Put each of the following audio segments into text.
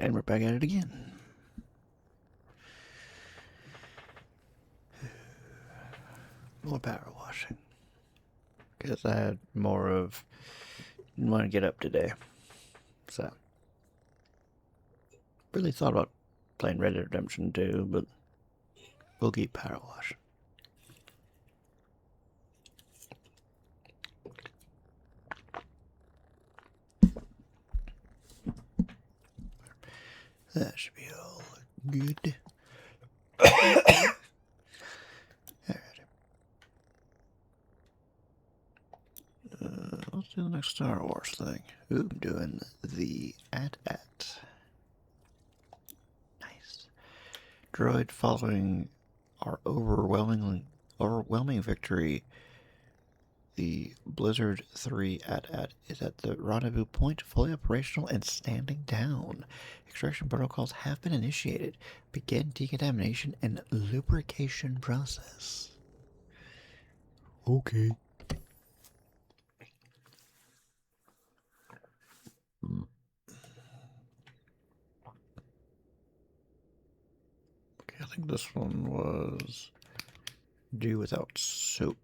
And we're back at it again. More power washing. Because I had more of... didn't want to get up today. So... really thought about playing Red Dead Redemption 2, but... we'll keep power washing. That should be all good. Alrighty. Let's do the next Star Wars thing. Ooh, I'm doing the AT-AT. Nice. Droid following our overwhelming victory. The Blizzard 3 AT-AT is at the rendezvous point, fully operational and standing down. Extraction protocols have been initiated. Begin decontamination and lubrication process. Okay. Okay, I think this one was do without soap.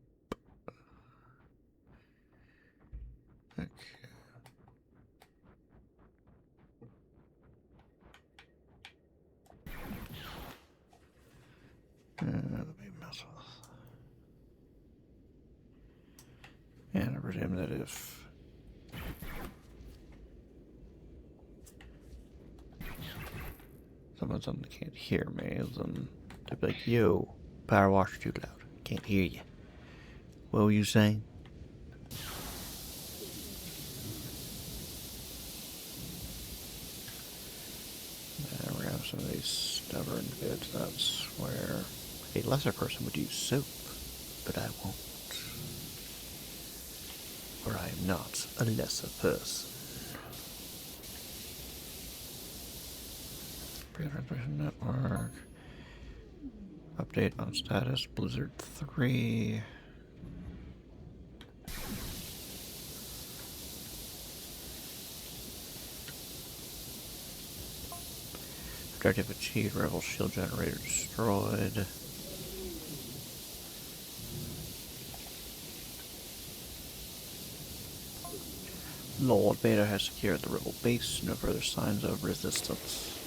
Okay. Let me mess with. And I presume that if someone suddenly can't hear me, then they'd be like, yo, power washer too loud. Can't hear you. What were you saying? And we're gonna have some of these stubborn bits. That's where a lesser person would use soap, but I won't. For I am not a lesser person. Pre-transmission network. Update on status Blizzard 3. Objective achieved. Rebel shield generator destroyed. Lord Vader has secured the rebel base. No further signs of resistance.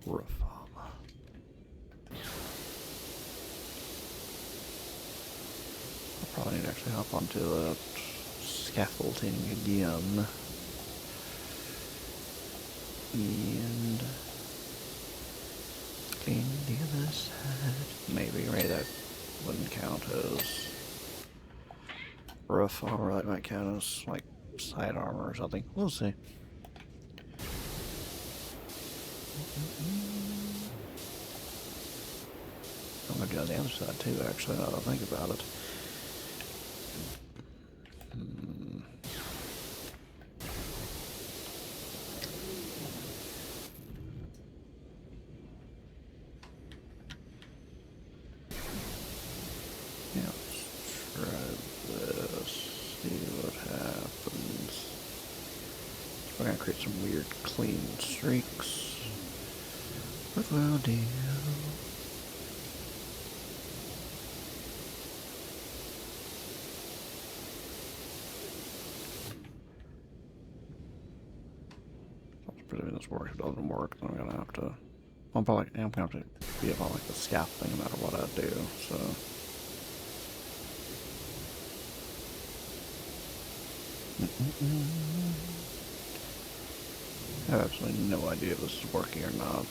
Reformer. I'll probably need to actually hop onto that scaffolding again. And clean the other side. Maybe that wouldn't count as reformer. That might count as like side armor or something. We'll see. I'm gonna do it on the other side too, actually, now that I think about it. Yeah, let's try this, see what happens. We're gonna create some weird clean streaks. But we'll do. Presuming this works. If it doesn't work, then I'm gonna have to. I'm gonna have to be about like the scaffolding no matter what I do. So. I have absolutely no idea if this is working or not.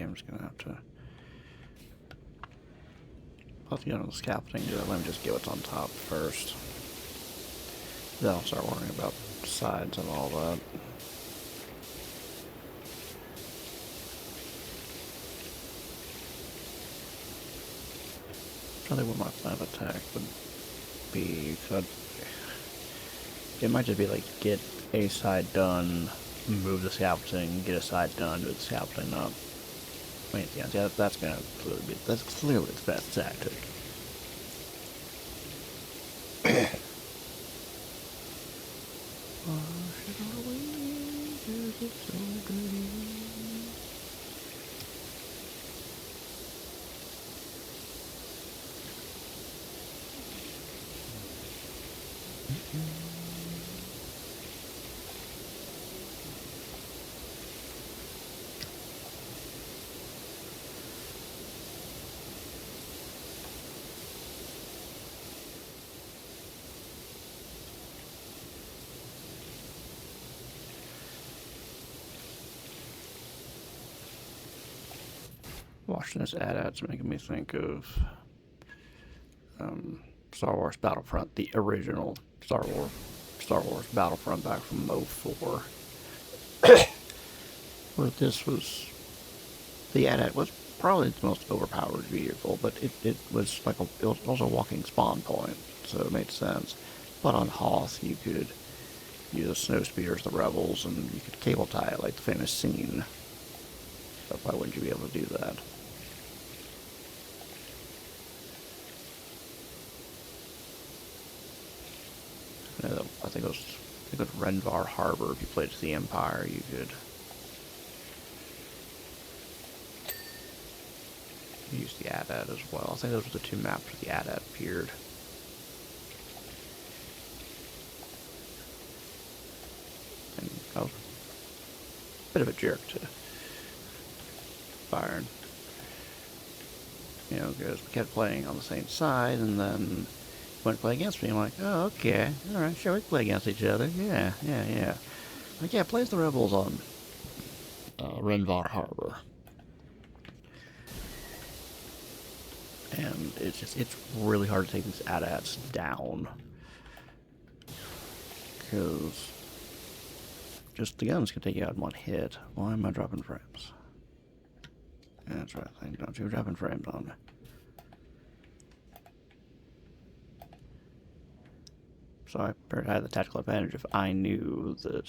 I'm just gonna have to... Plus, you know, the scaffolding, let me just get what's on top first. Then I'll start worrying about sides and all that. I think what my plan of attack would be, it might just be like, get a side done, move the scaffolding, get a side done, do the scaffolding up. Wait, yeah, that's gonna clearly be, that's clearly the best tactic. Watching this ad-out's making me think of Star Wars Battlefront, the original Star Wars Battlefront back from '04. Where this was, the AT-AT was probably the most overpowered vehicle, but it was like it was also a walking spawn point, so it made sense. But on Hoth, you could use the snow speeders, the rebels, and you could cable tie it like the famous scene. So why wouldn't you be able to do that? I think it was Renvar Harbor. If you played as the Empire, you could use the AT-AT as well. I think those were the two maps where the AT-AT appeared. And I was a bit of a jerk to Byron. You know, because we kept playing on the same side, and then went to play against me. I'm like, oh, okay, alright, sure, we can play against each other. Yeah. Like, yeah, play as the rebels on Renvar Harbor. And it's really hard to take these AT-ATs down. Because just the guns can take you out in one hit. Why am I dropping frames? Yeah, that's right, don't you dropping frames on me. So I had the tactical advantage if I knew that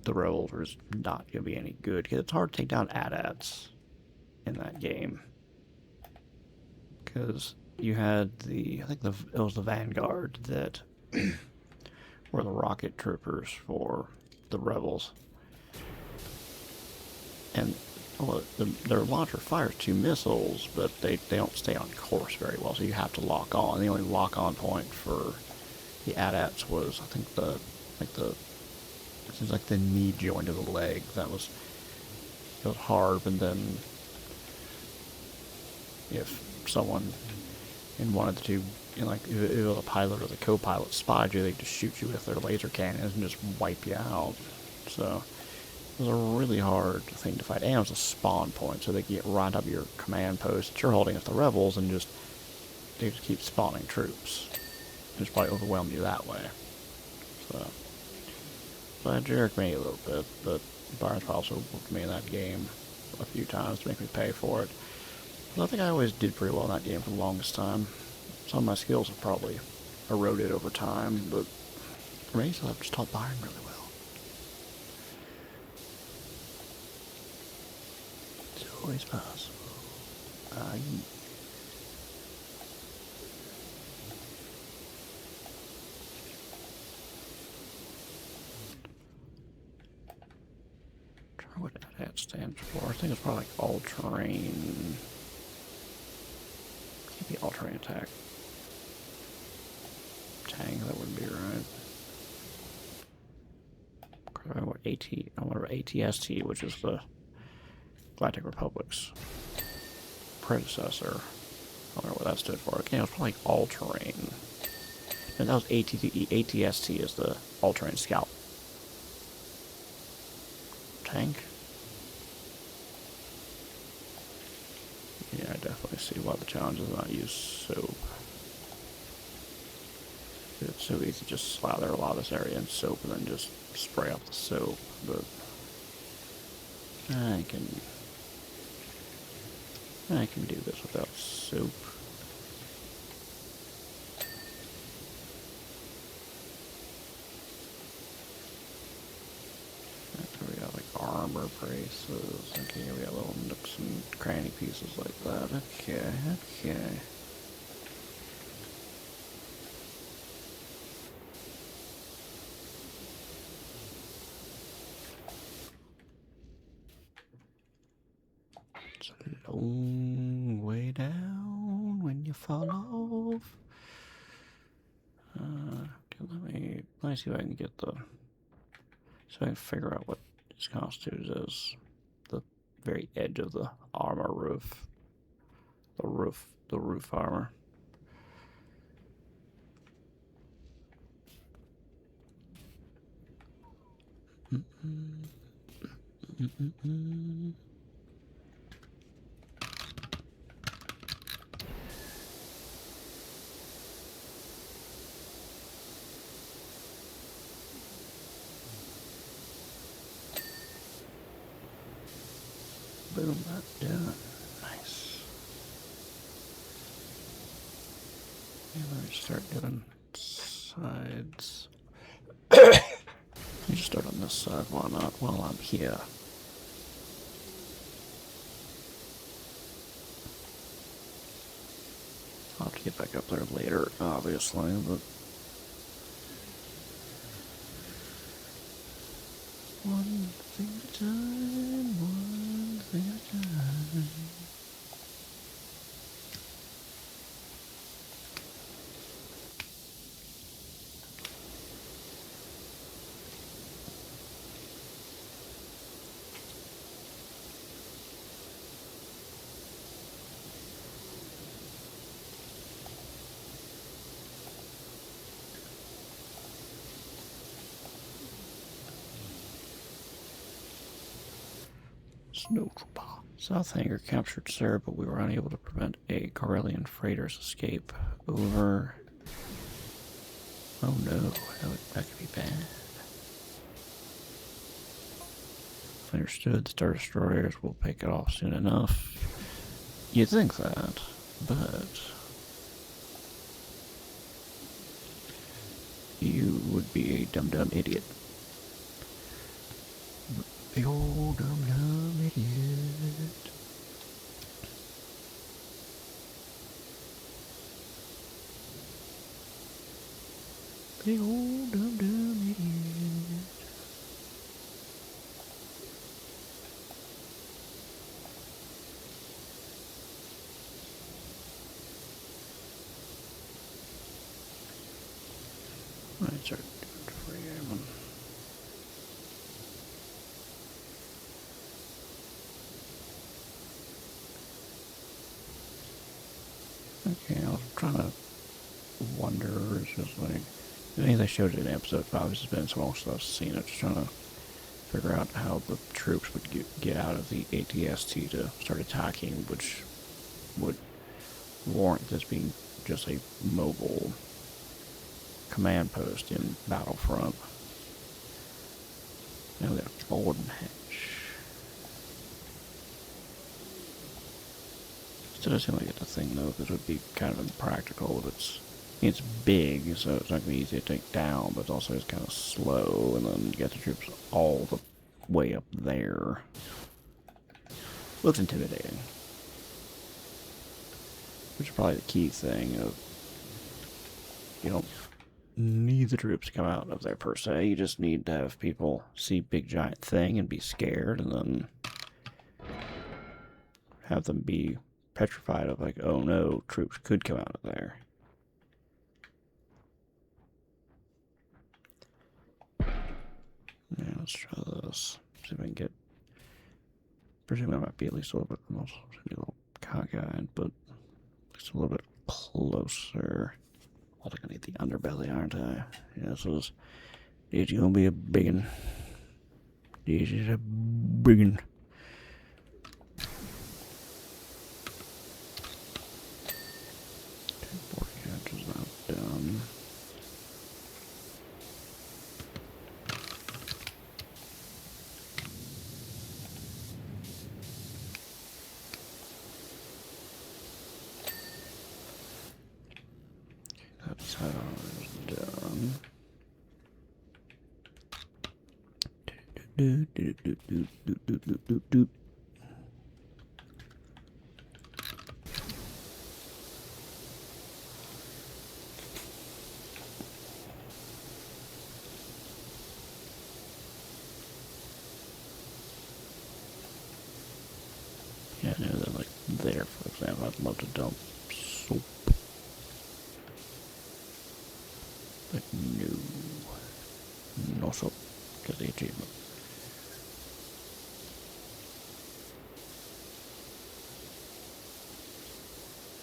the rebels were not going to be any good. Because it's hard to take down AT-ATs in that game. Because you had I think it was the Vanguard that were the rocket troopers for the rebels. And well, their launcher fires 2 missiles, but they don't stay on course very well, so you have to lock on. The only lock-on point for the AT-ATs was, I think, it seems like the knee joint of the leg. It was hard, but then if someone in one of the two, like if it was a pilot or the co-pilot spotted you, they just shoot you with their laser cannons and just wipe you out. So it was a really hard thing to fight, and it was a spawn point, so they get right up your command post that you're holding as the rebels, and they just keep spawning troops. Just probably overwhelm you that way. So that jerked me a little bit, but Byron's also whooped me in that game a few times to make me pay for it. But I think I always did pretty well in that game for the longest time. Some of my skills have probably eroded over time, but for me, so I've just taught Byron really well. Always possible. What that stands for? I think it's probably like all-terrain. Can't be all-terrain attack. Tank, that wouldn't be right. I remember ATST, which is the Galactic Republic's predecessor. I don't know what that stood for. Okay, it was probably like all-terrain. And that was ATST is the all-terrain scout tank. definitely see why the challenge is not use soap. It's so easy to just slather a lot of this area in soap and then just spray off the soap, but I can do this without soap. We got like armor braces. Okay, we got little nooks and cranny pieces like that. Okay. It's a long way down when you fall off. Okay, let me see if I can get so I can figure out what this constitutes as the very edge of the armor roof. The roof armor. Boom, that's done. Nice. And let me start doing sides. Let me just start on this side, why not, while I'm here. I'll have to get back up there later, obviously, but one thing at a time, one thing at a time. Snowtrooper. South Hangar captured Sir, but we were unable to prevent a Corellian freighter's escape. Over. Oh no, that could be bad. Understood, Star Destroyers will pick it off soon enough. You'd think that, but you would be a dumb idiot. Big old dumb idiot. Big old dumb idiot. Let's start doing free one. Okay, I was trying to wonder, it's just like, anything they showed in the episode 5 has been so long since I've seen it, just trying to figure out how the troops would get out of the ATST to start attacking, which would warrant this being just a mobile command post in Battlefront. Now we got a boarding hatch. Still doesn't seem like it's a thing though, because it would be kind of impractical if it's big, so it's not going to be easy to take down, but also it's kind of slow, and then you get the troops all the way up there. Looks intimidating. Which is probably the key thing of, you don't need the troops to come out of there per se, you just need to have people see big giant thing and be scared, and then have them be petrified of like, oh no, troops could come out of there. Yeah, let's try this. See if I can get. Presumably, I might be at least a little bit. Almost a little cockeyed, but just a little bit closer. I'm gonna need the underbelly, aren't I? Yeah, so it's gonna be a biggin. This is a biggin. Yeah, no, they're like there, for example. I'd love to dump soap. But no. No soap. Just the achievement.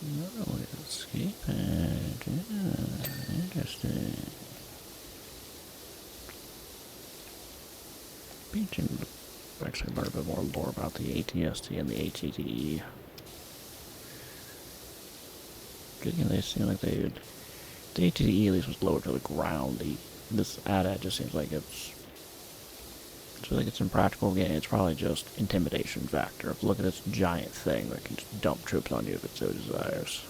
No, escape it. Yeah, interesting. Beaching. Actually, learn a bit more lore about the ATST and the ATTE. Good thing they seem like they would. The ATTE at least was lowered to the ground. This AT-AT just seems like it's. I feel like it's impractical game. It's probably just intimidation factor. Look at this giant thing that can just dump troops on you if it so desires.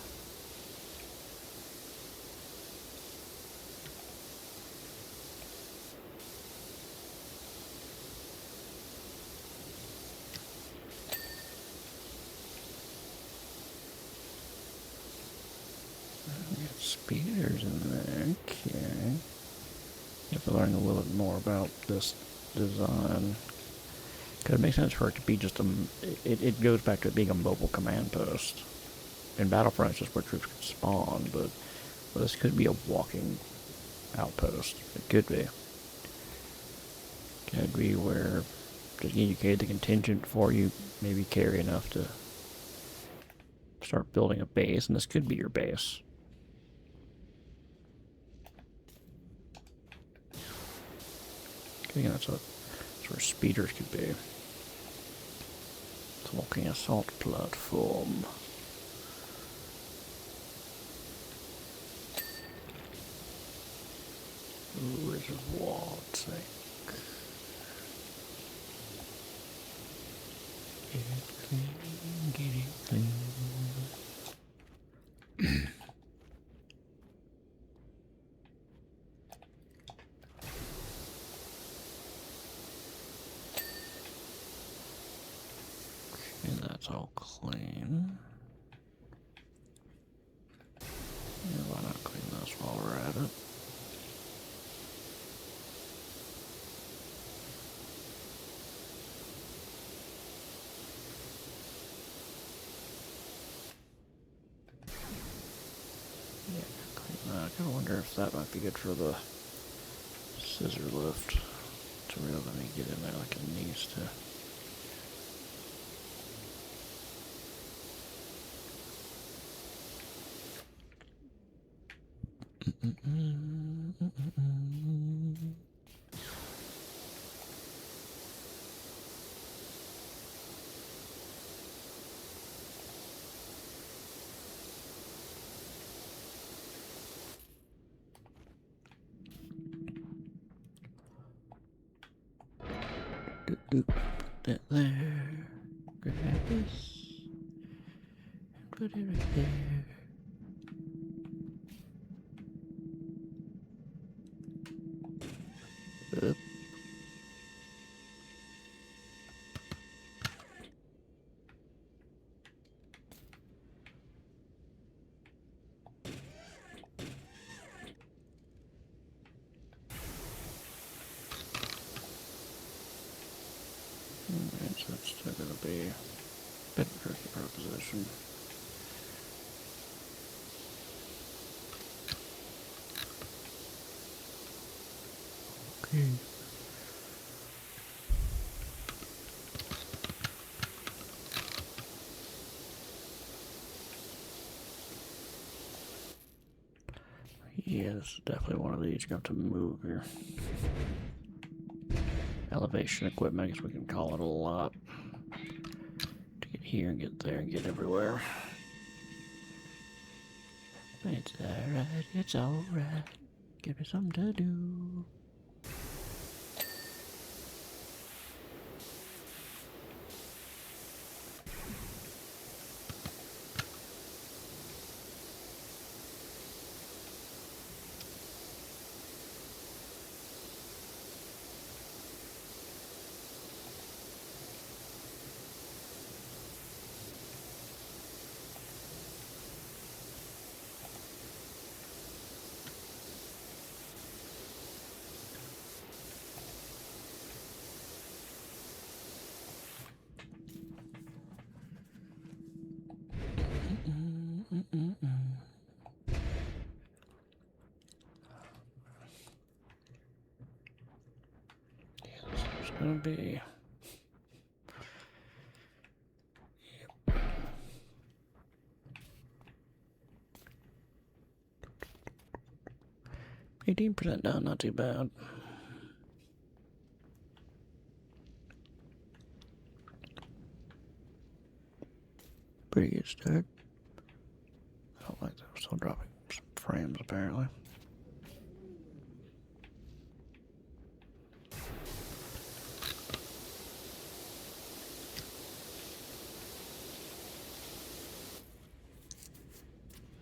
We got speeders in there. Okay. You have to learn a little bit more about this design. Because it makes sense for it to be just a... It goes back to it being a mobile command post. In Battlefront, it's just where troops can spawn, but this could be a walking outpost. It could be. Could be where just indicate the contingent for you, maybe carry enough to start building a base, and this could be your base. Okay, that's where speeders could be. It's a walking assault platform. Reservoir, I'd say. Get it clean, get it clean. Okay, that's all clean. Yeah, why not clean this while we're at it? Yeah, clean that. I kind of wonder if that might be good for the scissor lift to really get in there like it needs to. That there. Grab this. Put it right there. Up. Alright, so it's still gonna be a bit of a tricky proposition. Okay. Yeah, this is definitely one of these. You're going to have to move here. Elevation equipment, I guess we can call it a lot. To get here and get there and get everywhere. It's alright, it's alright. Give me something to do. gonna be. 18% down, not too bad. Pretty good start. I don't like that we're still dropping some frames apparently.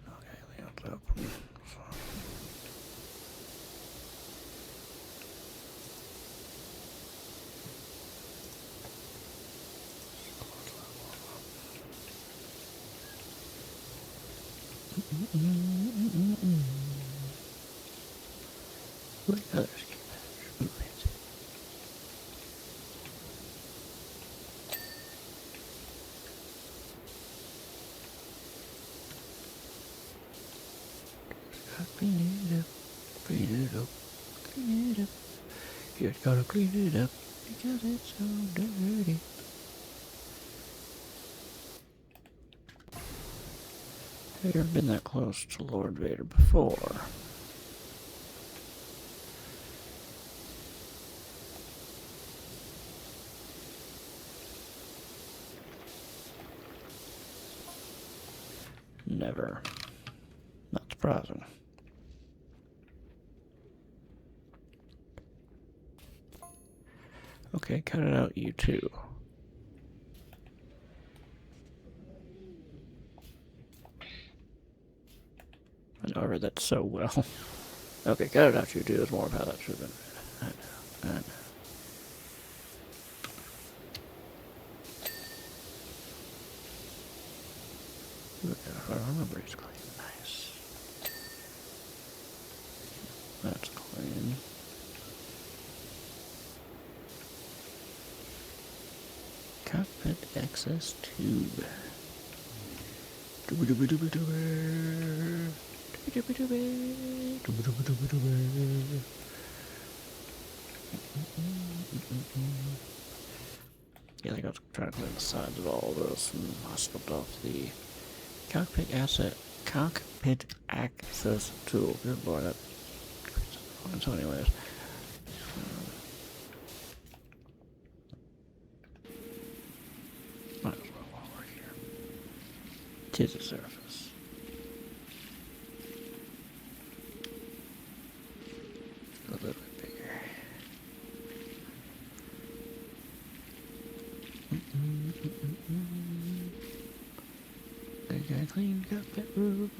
Okay, let's open. Look at others. Clean it up, clean it up, clean it up. You gotta clean it up because it's so dirty. Have you ever been that close to Lord Vader before? Never. Not surprising. Okay, cut it out, you two. I know I read that so well. Okay, cut it out, you two. Is more of how that should have been. I know. If I remember, it's clean. Nice. That's clean. Cockpit access tube. Yeah, I think I was trying to clean the sides of all of this, and I slipped off the cockpit access tool. Good lord, that. So, anyways. Might as well while we're here. Tis a surface. A little bit bigger. They got a clean cockpit roof.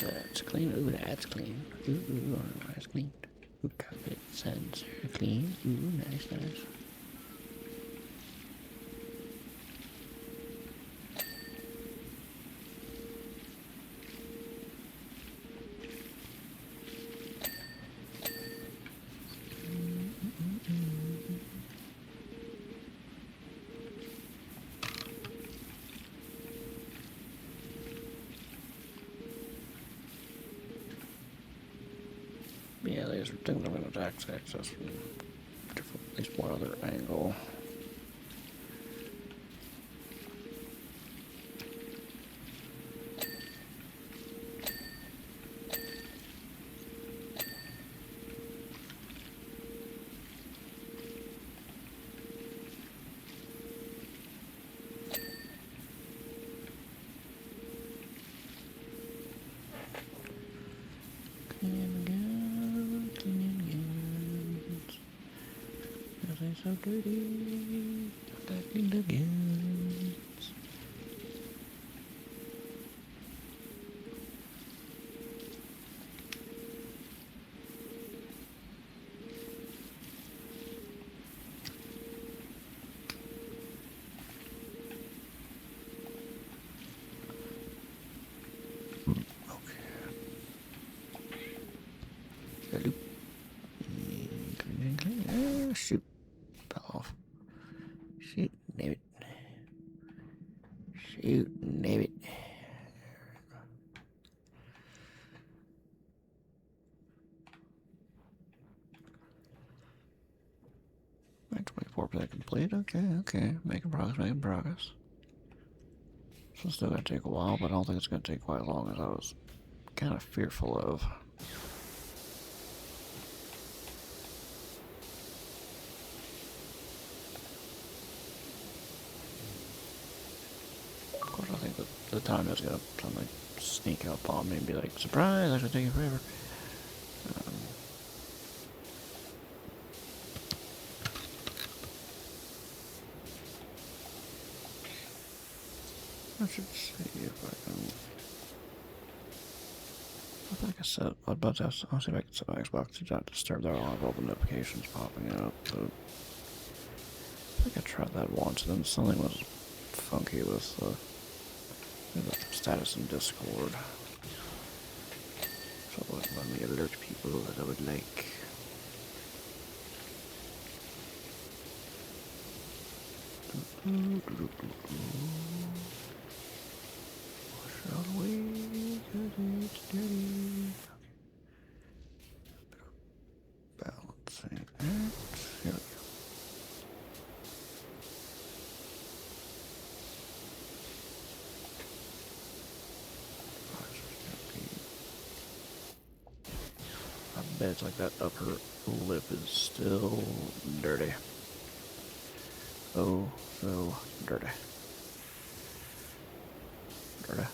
That's clean. Ooh, that's clean. Ooh, that's clean. Ooh, cockpit sensor clean. Ooh, nice, nice. Yeah, these are things I'm going to access from at least one other angle. Cleaning guns, cleaning guns. Cause they so dirty. Gotta clean the guns. Okay. Clean. Shoot. Fell off. Shoot, name it. Shoot, name it. Like 24% complete. Okay. Making progress. So it's still gonna take a while, but I don't think it's gonna take quite as long as I was kind of fearful of. Of course, I think that the time is gonna suddenly sneak up on me and be like, surprise, that's gonna take you forever. I should see if I can. I think I said, I'll see if I can set my Xbox to not disturb. There are all the notifications popping up, but I think I tried that once, and then something was funky with the status in Discord. So it wouldn't let me alert people that I would like. Shall we? 'Cause it's dirty. Balancing it. Here we go. I bet it's like that upper lip is still dirty. Oh, so dirty. Dirty.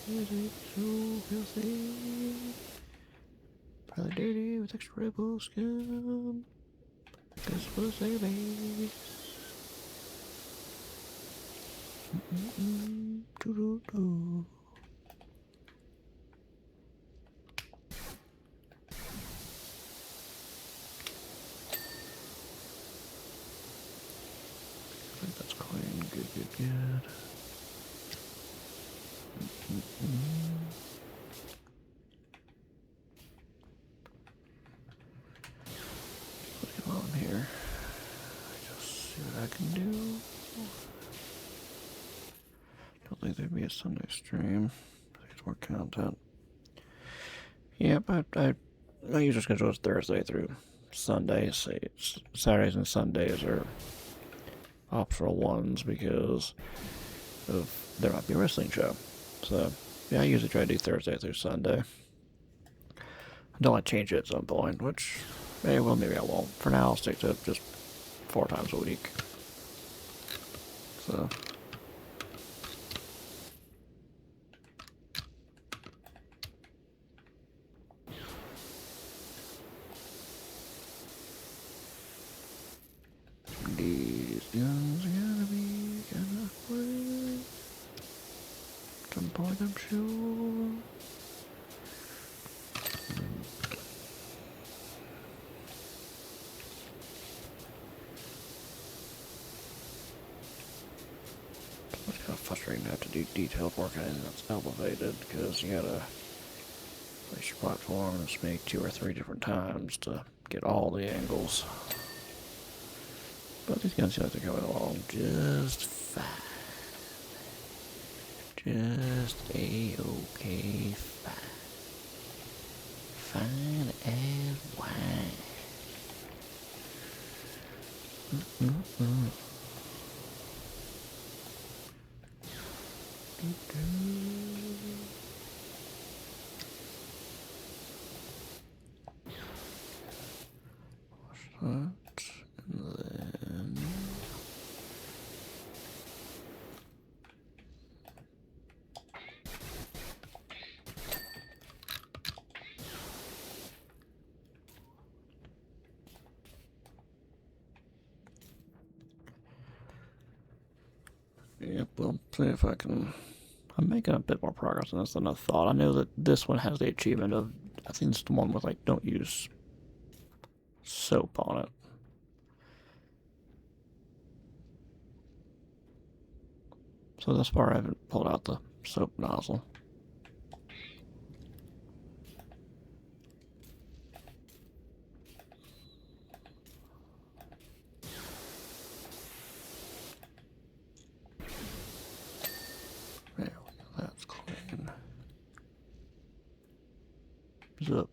Is it so filthy? Probably dirty with extra rebel scum. This was a base. Doo-doo-doo. I think that's clean. Good. Put him on here. Just see what I can do. Don't think there'd be a Sunday stream. There's more content. Yeah, but my user schedule is Thursday through Sunday. Saturdays and Sundays are optional ones because of there might be a wrestling show. So yeah, I usually try to do Thursday through Sunday. Until I change it at some point, which maybe I won't. For now, I'll stick to just 4 times a week. So. These guns gotta be kinda quick. Some point, I'm sure. It's kind of frustrating to have to do detailed work on anything that's elevated because you gotta place your platforms maybe 2 or 3 different times to get all the angles. But these guns seem like they're coming along just fine. Just a-okay fine. Fine as wine. Wash that, and then Yep, we'll see if I can. I'm making a bit more progress on this than I thought. I know that this one has the achievement of, I think it's the one with, like, don't use soap on it. So thus far I haven't pulled out the soap nozzle. There, that's clean. Zip.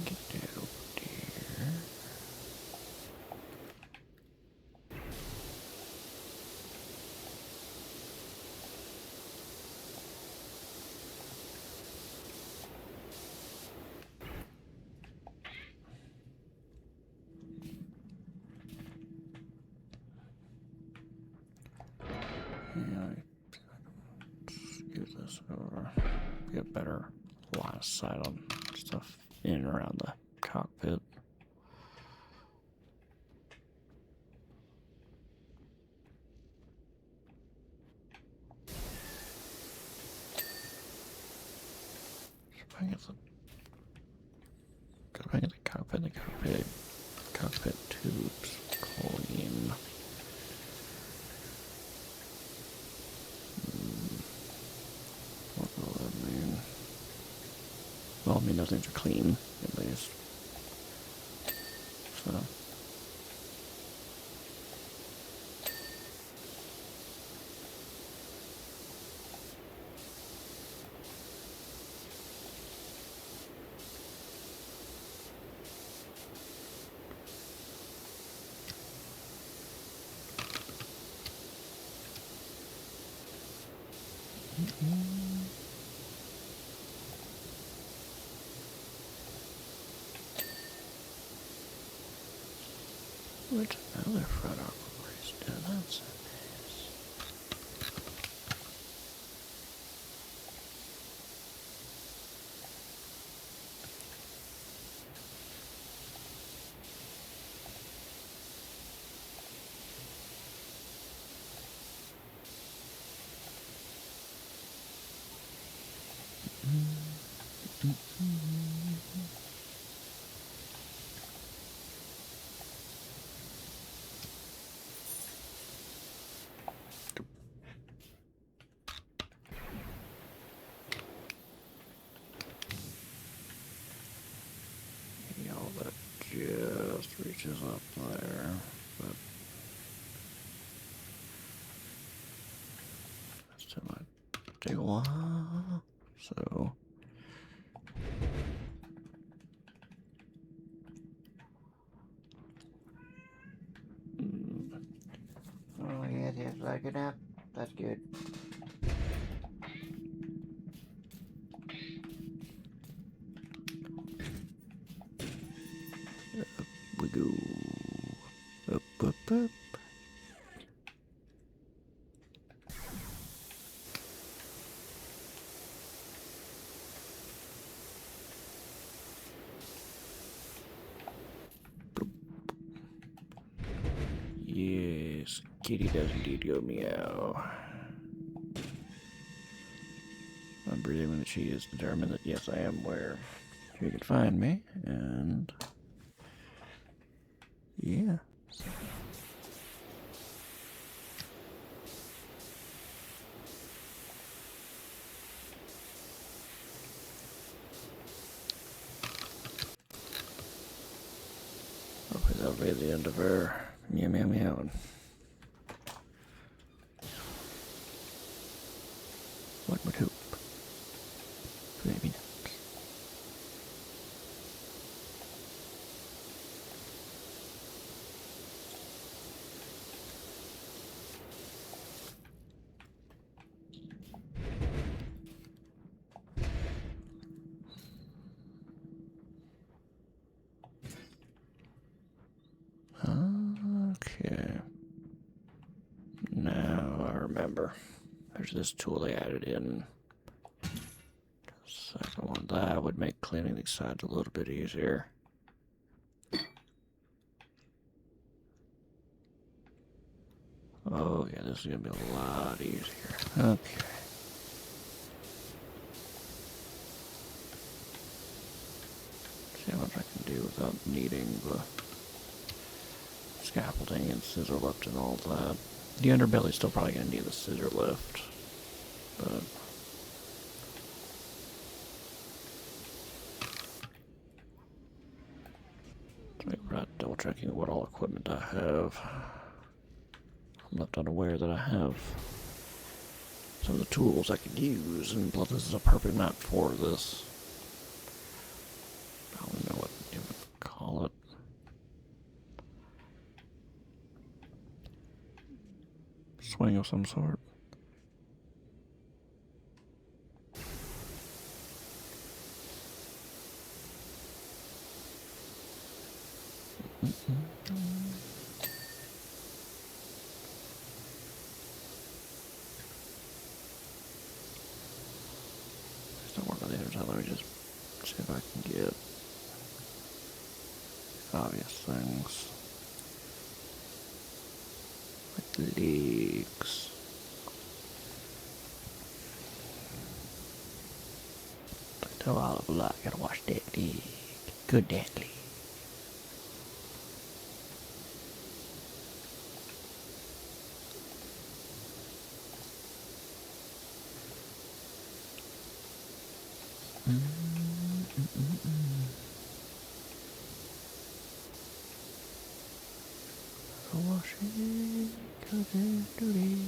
Get that over there. Yeah, use this or get better line of sight on stuff in and around the cockpit. If I get the cockpit tubes clean. What will that mean? Well, I mean those things are clean, at least. So. Which other front race did that? Y'all, that just reaches up there, but that's still might take a while. So. Oh, yes, yes, like it up. That's good. Up we go. Up, up, up. Yes, kitty does indeed go meow. I'm presuming that she is determined that yes, I am where she can find me, and yeah. Hopefully that'll be the end of her meow meow meowing. One would hope. Maybe not. remember. There's this tool they added in. Second one, that would make cleaning these sides a little bit easier. Oh yeah, this is gonna be a lot easier. Okay. See how much I can do without needing the scaffolding and scissor lift and all that. The underbelly's still probably gonna need the scissor lift, but right, double checking what all equipment I have. I'm left unaware that I have some of the tools I could use, and plus this is a perfect map for this. I don't know what you would call it. Swing of some sort. Still working on the other side. Let me just see if I can get obvious things. Like legs. Oh, all of luck. Gotta wash that leg. Good that leg. Wash it, 'cause it's dirty.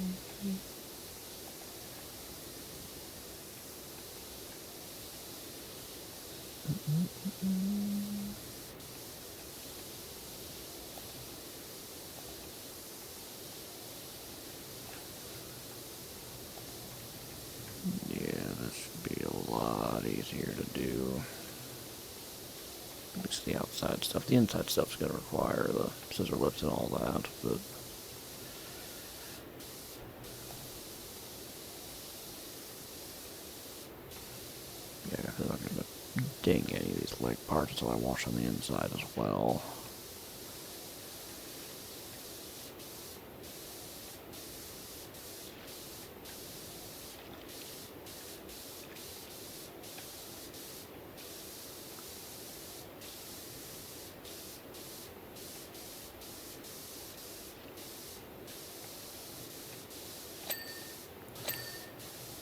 Yeah, this should be a lot easier to do. At least the outside stuff. The inside stuff's gonna require the scissor lifts and all that, but yeah, I'm not gonna ding any of these leg parts until I wash on the inside as well.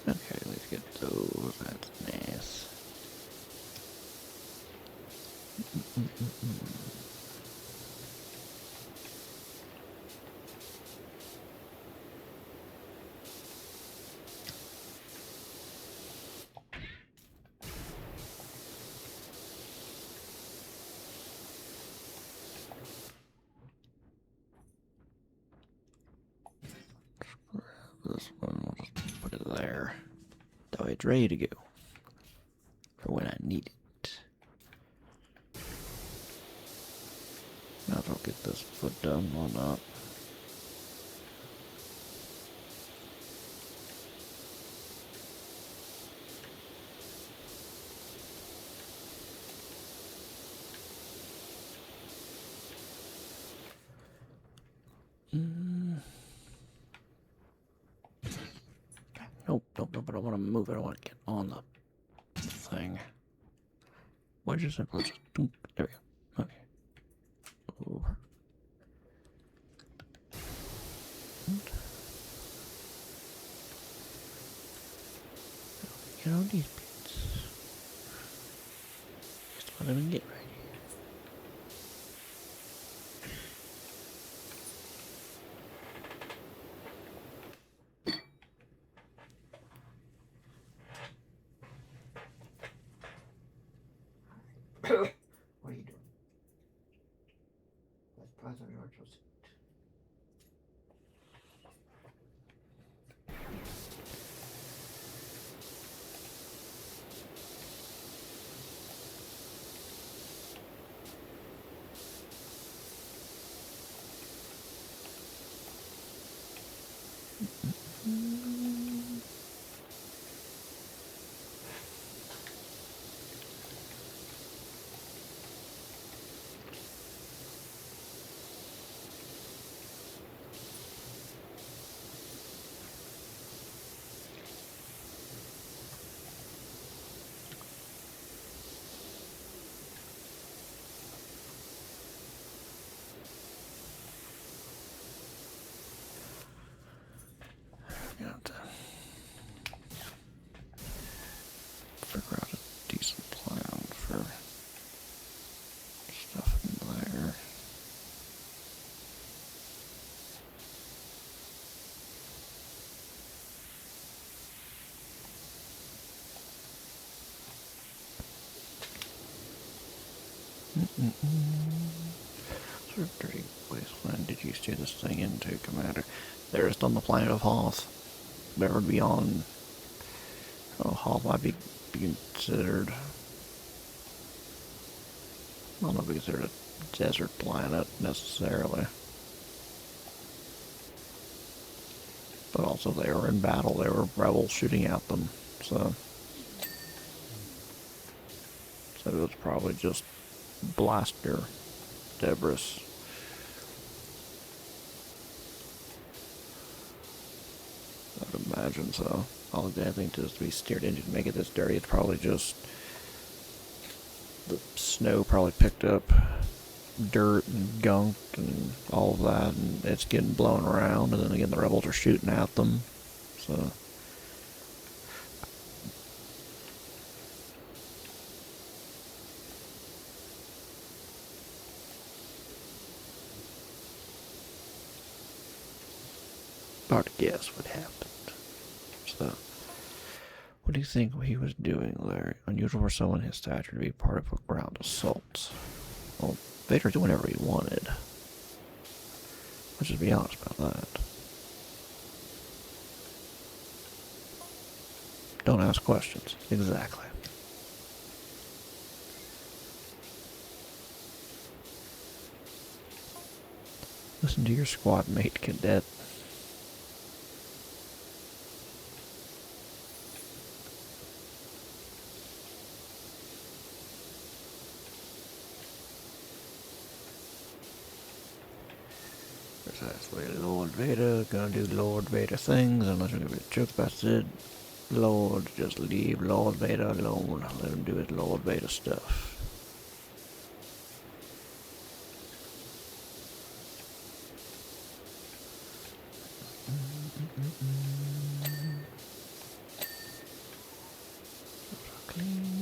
Okay, let's get those. That's nice. This one, we'll just put it there. That way it's ready to go for when I need it. Might as well get this foot done, why not? Nope, I don't want to move it. I don't want to get on the thing. Why did you simply just... There we go. Okay. Over. Get on these bits. Just let them get right here. What are you doing? Let's pause on your seat. Sort of dirty wasteland did you steer this thing into, Commander? There's on the planet of Hoth. There would be on. Oh, Hoth might be considered. I don't know if it's considered a desert planet necessarily. But also they were in battle. There were rebels shooting at them. So it was probably just blaster debris. I'd imagine so. All the thing to be steered into to make it this dirty, it's probably just the snow probably picked up dirt and gunk and all of that, and it's getting blown around, and then again the rebels are shooting at them. So hard to guess what happened. So what do you think he was doing there? Unusual for someone his stature to be part of a ground assault. Well, Vader did whatever he wanted. Let's just be honest about that. Don't ask questions. Exactly. Listen to your squad mate, cadet. Precisely. Lord Vader gonna do Lord Vader things unless we're gonna be joke about it. Lord, just leave Lord Vader alone. Let him do his Lord Vader stuff. Clean.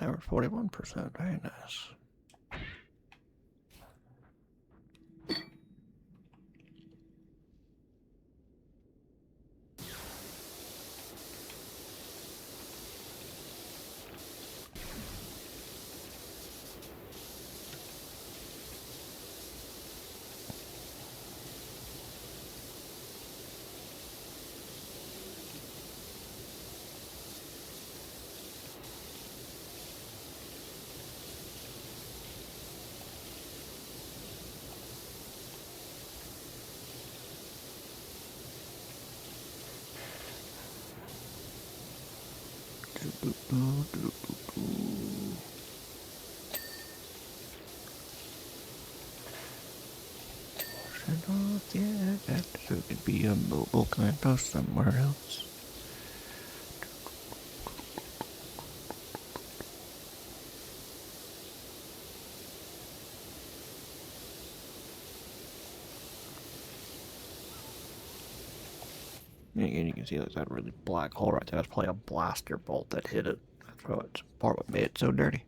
Now we're 41%. Very nice. Yeah, that could be a mobile kind of somewhere else. And you can see there's that really black hole right there. That's probably a blaster bolt that hit it. That's what part what made it so dirty.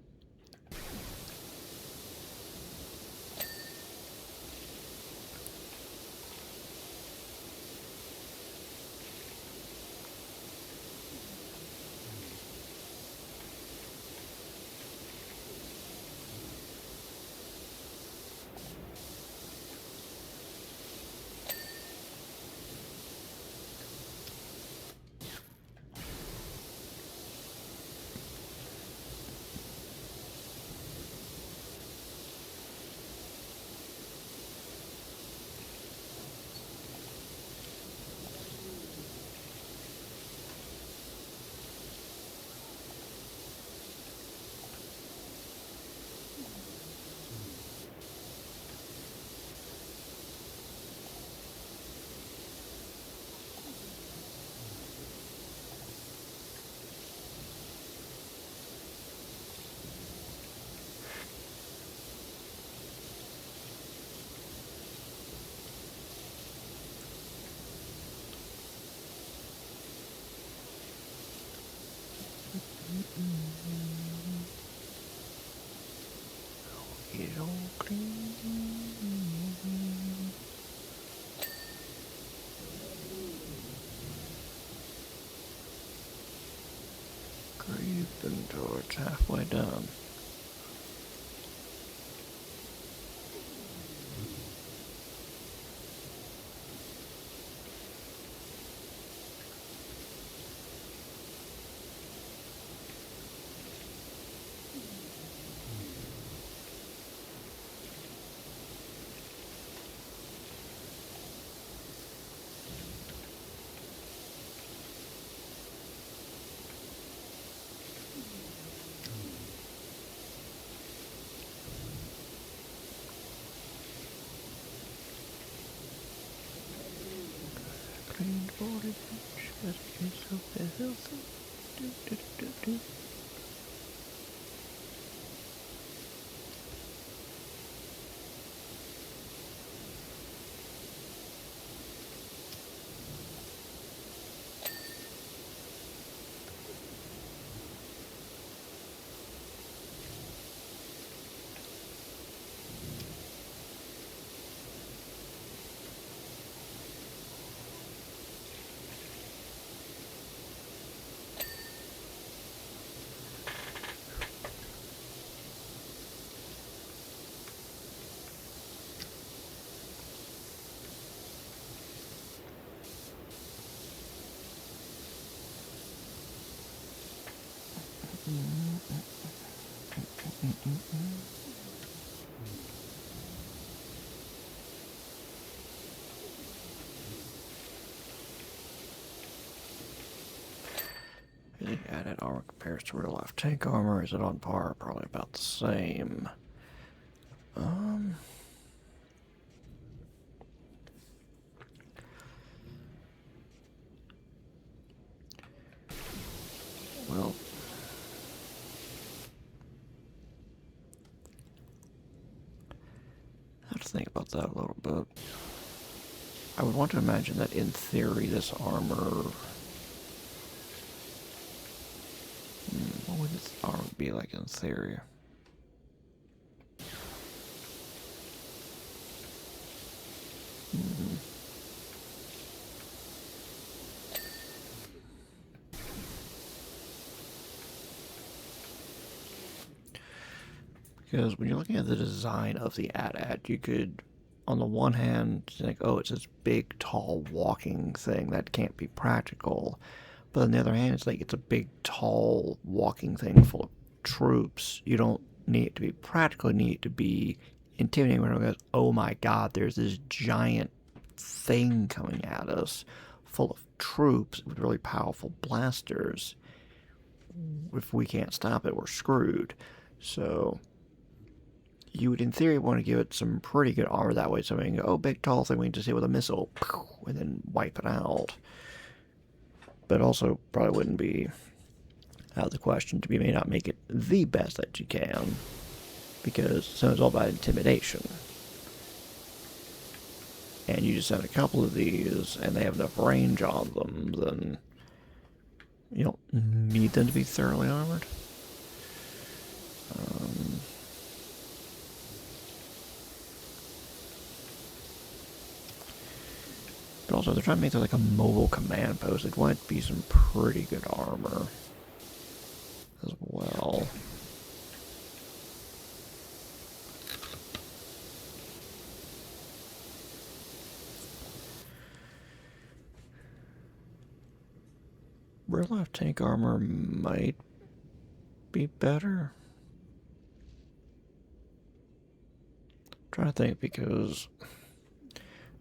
halfway done. Clean body, gotta get so healthy. Do, do, do, do. The added armor compares to real life tank armor. Is it on par? Probably about the same. Well, I have to think about that a little bit. I would want to imagine that in theory this armor... what would this armor be like in theory? Because when you're looking at the design of the AT-AT, you could, on the one hand, think, oh, it's this big, tall, walking thing that can't be practical. But on the other hand, it's like it's a big, tall, walking thing full of troops. You don't need it to be practical, you need it to be intimidating. When everyone goes, oh my god, there's this giant thing coming at us full of troops with really powerful blasters. If we can't stop it, we're screwed. So you would, in theory, want to give it some pretty good armor that way. So I mean, oh, big tall thing we can just hit with a missile, and then wipe it out. But also probably wouldn't be out of the question to may not make it the best that you can, because so it's all about intimidation. And you just have a couple of these, and they have enough range on them, then you don't need them to be thoroughly armored. But also, they're trying to make this like a mobile command post. They'd want it to be some pretty good armor as well. Real life tank armor might be better. I'm trying to think, because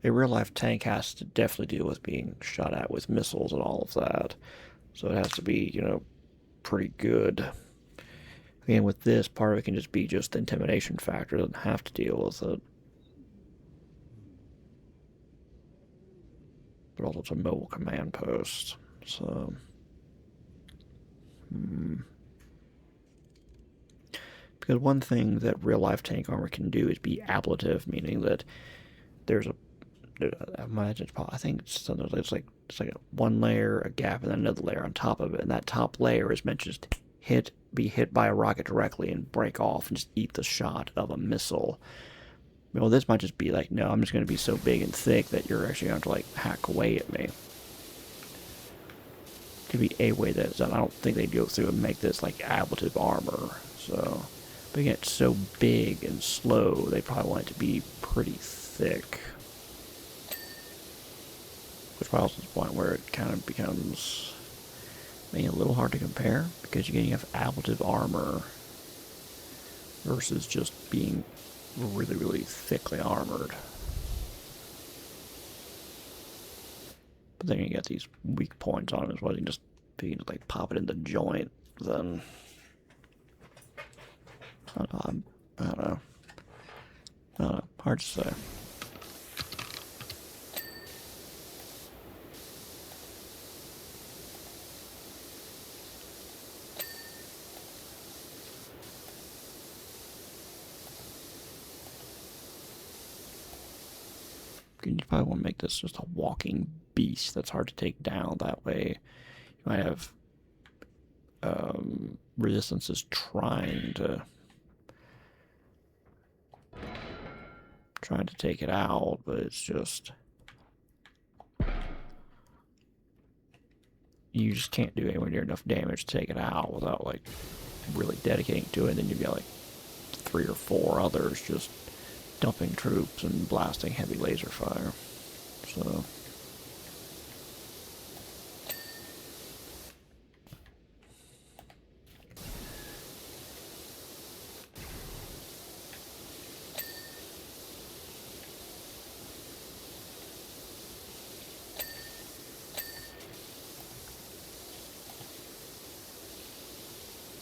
a real life tank has to definitely deal with being shot at with missiles and all of that. So it has to be, you know, pretty good. Again, with this, part of it can just be just the intimidation factor. It doesn't have to deal with it. But also it's a mobile command post. So... Because one thing that real-life tank armor can do is be ablative, meaning that there's a... I imagine it's probably, I think it's like a one layer, a gap, and then another layer on top of it. And that top layer is meant to just be hit by a rocket directly and break off and just eat the shot of a missile. Well, this might just be like, no, I'm just going to be so big and thick that you're actually going to like hack away at me. could be a way that it's done. I don't think they'd go through and make this like ablative armor. So, but again, it's so big and slow, they probably want it to be pretty thick. Which probably also is the point where it kind of becomes maybe a little hard to compare, because you have ablative armor versus just being really, really thickly armored. But then you get these weak points on it as well. You can just, if you can like pop it in the joint, then I don't know. Hard to say. You probably want to make this just a walking beast that's hard to take down. That way, you might have resistances trying to take it out, but it's just you just can't do anywhere near enough damage to take it out without like really dedicating to it. And then you've got like 3 or 4 others just dumping troops and blasting heavy laser fire. So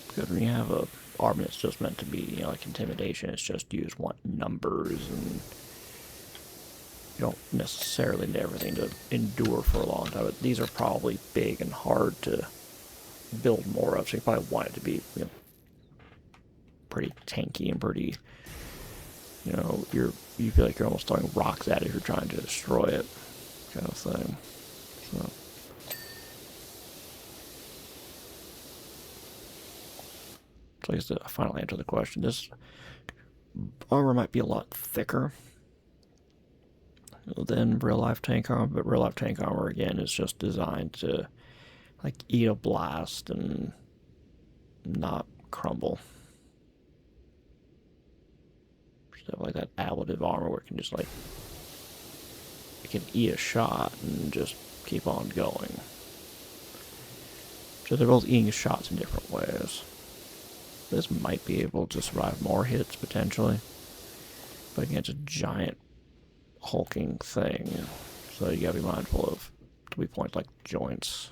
because when you have a army that's just meant to be, you know, like intimidation, it's just you just want numbers, and you don't necessarily need everything to endure for a long time. But these are probably big and hard to build more of, so you probably want it to be, you know, pretty tanky and pretty, you know, you feel like you're almost throwing rocks at it if you're trying to destroy it, kind of thing. So. So I guess to finally answer the question, this armor might be a lot thicker than real life tank armor, but real life tank armor again is just designed to like eat a blast and not crumble. Stuff like that ablative armor where it can just like it can eat a shot and just keep on going. So they're both eating shots in different ways. This might be able to survive more hits, potentially. But again, it's a giant, hulking thing. So you gotta be mindful of weak points like joints.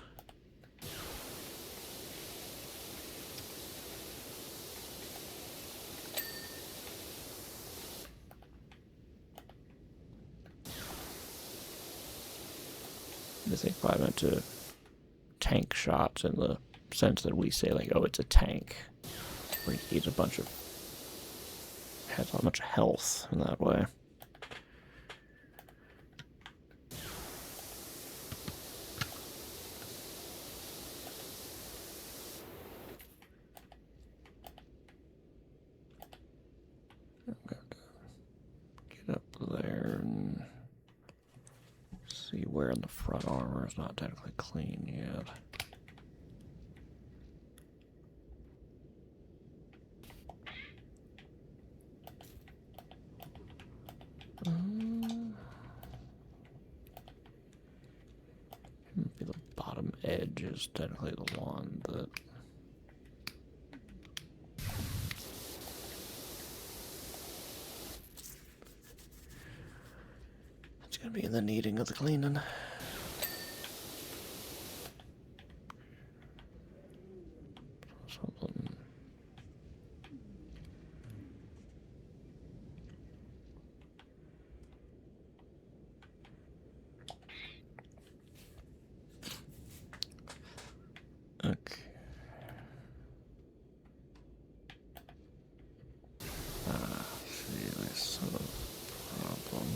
This thing probably meant to tank shots in the sense that we say, like, oh, it's a tank. Where he eats a bunch of, has a bunch of health in that way. I'm going to get up there and see where in the front armor is not technically clean yet. Maybe the bottom edge is technically the one that. It's gonna be in the needing of the cleaning. Something. Okay. See, there's sort of problem.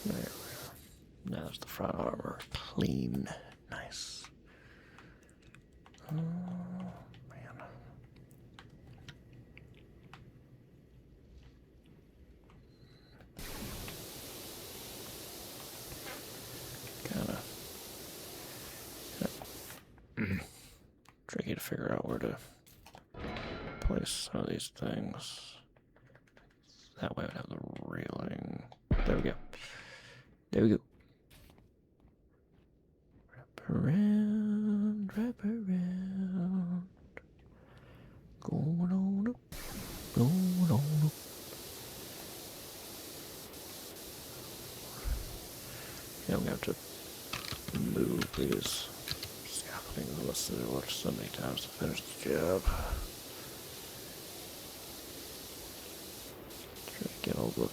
There we go. Now it's the front armor. Clean. Nice. figure out where to place some of these things. That way I would have the railing. There we go. There we go. Wrap around, wrap around. Going on up, going on up. Yeah, we have to move these scaffoldings unless they work so many times to finish the job. Try to get all the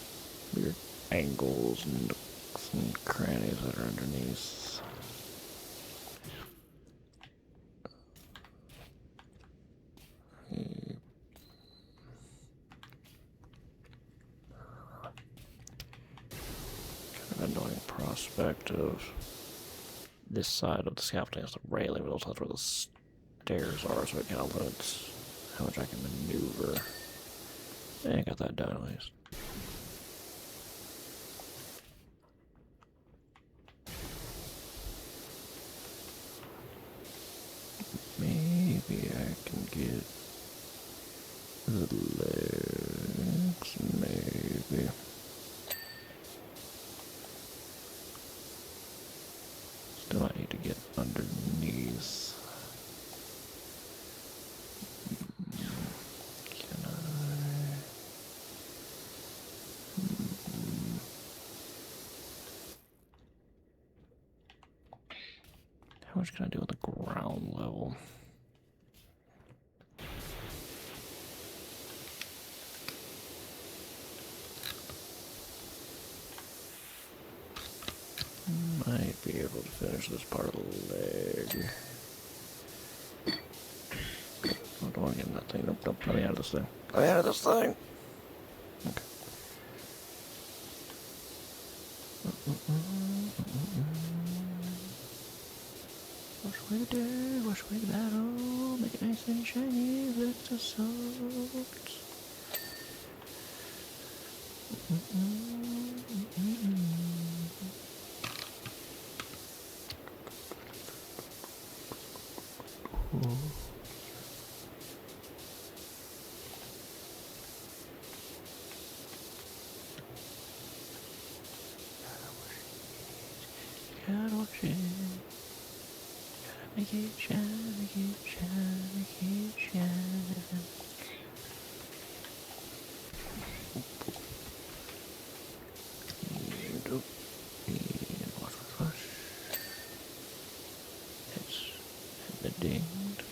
weird angles and nooks and crannies that are underneath. Annoying prospect of this side of the scaffolding has the railing, but also that's where the stairs are, so it kind of limits how much I can maneuver. And I got that done at least. Maybe I can get the legs, maybe. Still I need to get underneath. Can I? How much can I do on the ground level? Might be able to finish this part of the leg. I don't want to get in that thing. Nope, nope, let me out of this thing. Let me out of this thing! Okay. Wash away the dirt, wash away the battle, make it nice and shiny with the salt. Gotta wash it. Gotta make it shine, make it shine, make it shine. And wash, wash, wash. It's the dinged.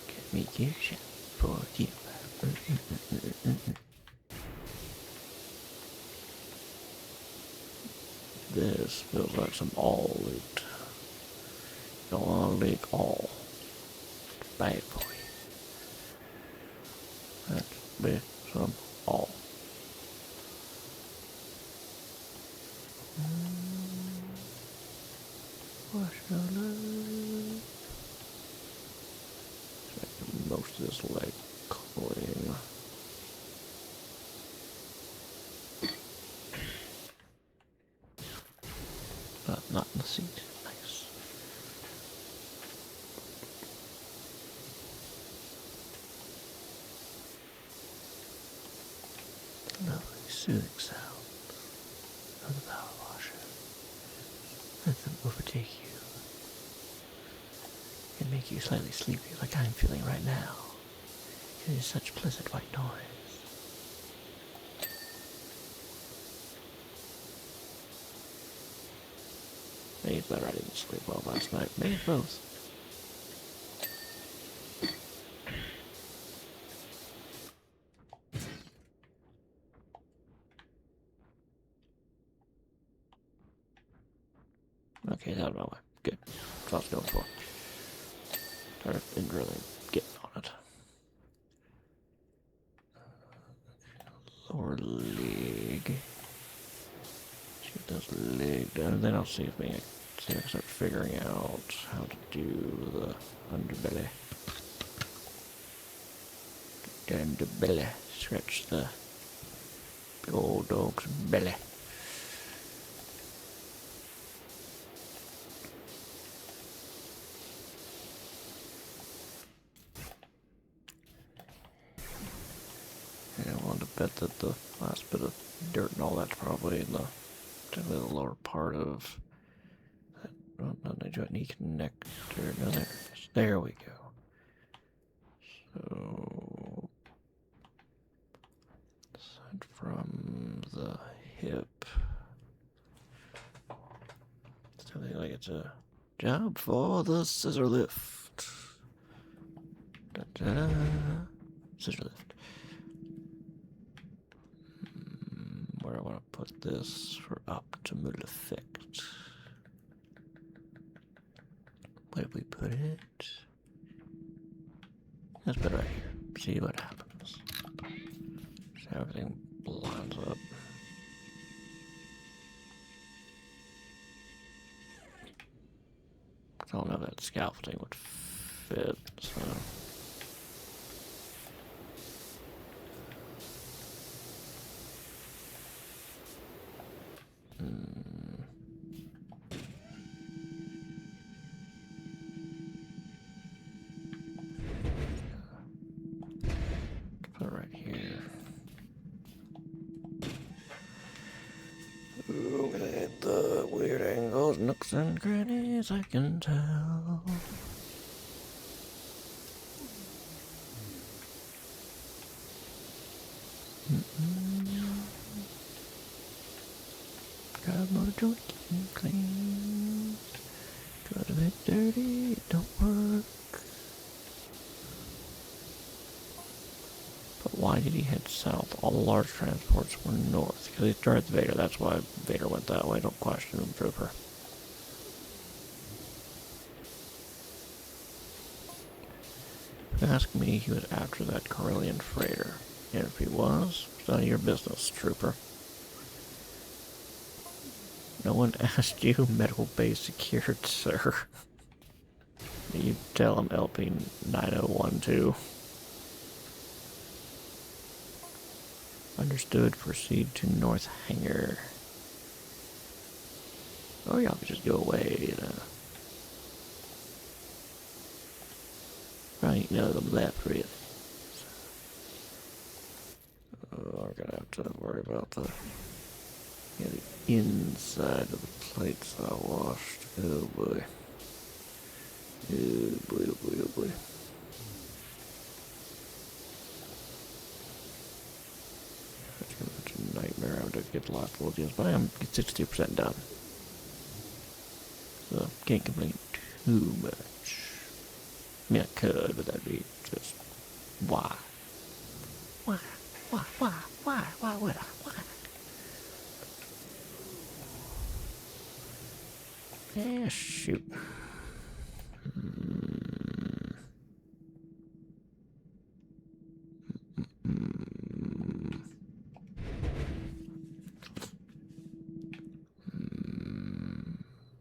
Get me kitchen for you. This feels like some all leaked. Don't want to leak all. It's bad for you. That's be some all. Wash your leg. Most of this leg clean. But not in the seat. Nice. Lovely soothing sound of the power washer. Let them overtake you and make you slightly sleepy like I'm feeling right now. It is such pleasant white noise. Maybe it's better I didn't sleep well last night. Maybe it's both. Okay, it's out of my way. Good. That's what I was going for. I didn't really get on it. Lower leg. Get those leg done, and then I'll see if I can start figuring out how to do the underbelly. Down the belly. Scratch the big old dog's belly. Yeah, I wanted to bet that the last bit of dirt and all that's probably in the, particularly the lower part of that. Well, not a joint knee connector. No, there we go. So, aside from the hip, it's really like it's a job for the scissor lift. Da-da. Scissor lift. Where I want to put this for optimal effect. Where did we put it? Let's put it right here. See what happens. See how everything lines up. I don't know if that scaffolding would fit, so. Put it right here. Look at the weird angles, nooks and crannies, I can tell. Drive motor joint, keep it clean. Drive it dirty, it don't work. But why did he head south? All the large transports were north. Because he's Darth Vader, that's why Vader went that way. Don't question him, Trooper. If you ask me, he was after that Corellian freighter. And if he was, it's none of your business, Trooper. No one asked you, medical base secured, sir. You tell him LP 9012. Understood, proceed to North Hangar. Or y'all could just go away, you know. Right, no, the left, really. Oh, we're gonna have to worry about the inside of the plates I washed. Oh boy. Oh boy, oh boy, oh boy. It's a nightmare. I would get lots of deals, but I am 62% done. So, can't complain too much. I mean, I could, but that'd be just... Why? Why would I? Why? Yeah, shoot.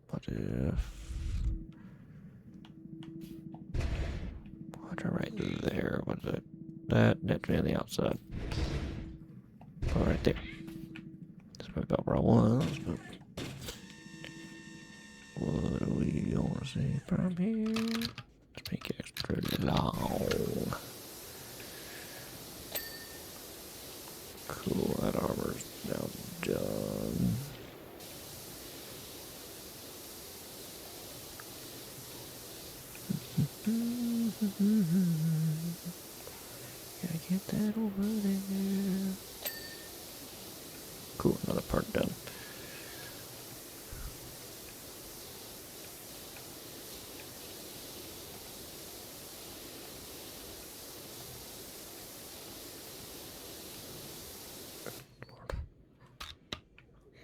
What if... What right there? What is it? That's me on the outside. Oh, right there. That's probably about where I was, but... What do we want to see from here? Let's make it extra long. Cool, that armor's now done. Gotta get that over there. Cool, another part done.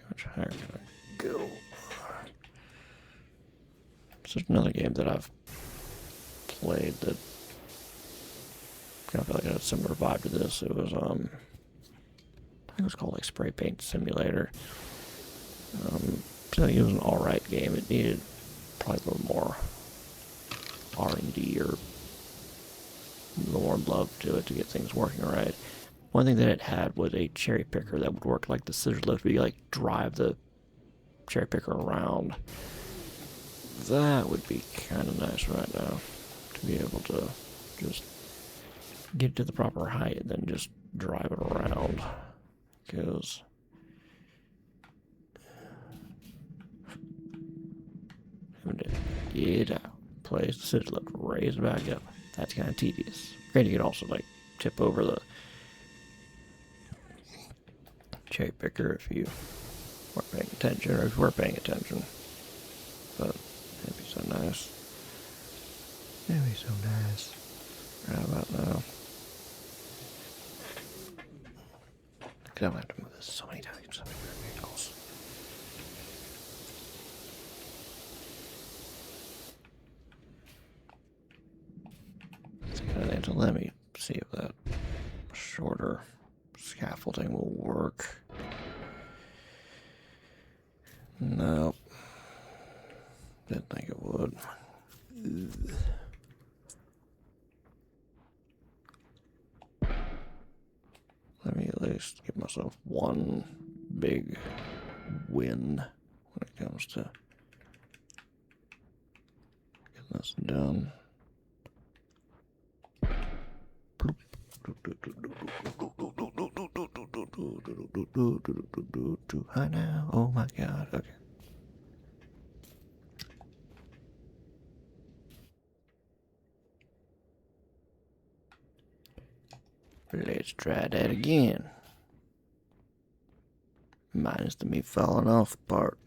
Which higher can I go? So there's another game that I've played that kind of felt like it had a similar vibe to this. It was I think it was called like Spray Paint Simulator. So it was an alright game. It needed probably a little more R&D or more love to it to get things working right. One thing that it had was a cherry picker that would work like the scissor lift, where you like drive the cherry picker around. That would be kind of nice right now, to be able to just get it to the proper height and then just drive it around. Because get out, place the scissor lift, raise it back up. That's kind of tedious. Granted, you can also like tip over the cherry picker if you weren't paying attention, or if you were paying attention. But that'd be so nice. That'd be so nice. Right about now. I'm gonna have to move this so many times, so many vehicles. So let me see if that shorter scaffolding will work. Nope. Didn't think it would. Ugh. Let me at least give myself one big win when it comes to getting this done. Too high now. Oh my god. Okay. Let's try that again. Minus the me falling off part.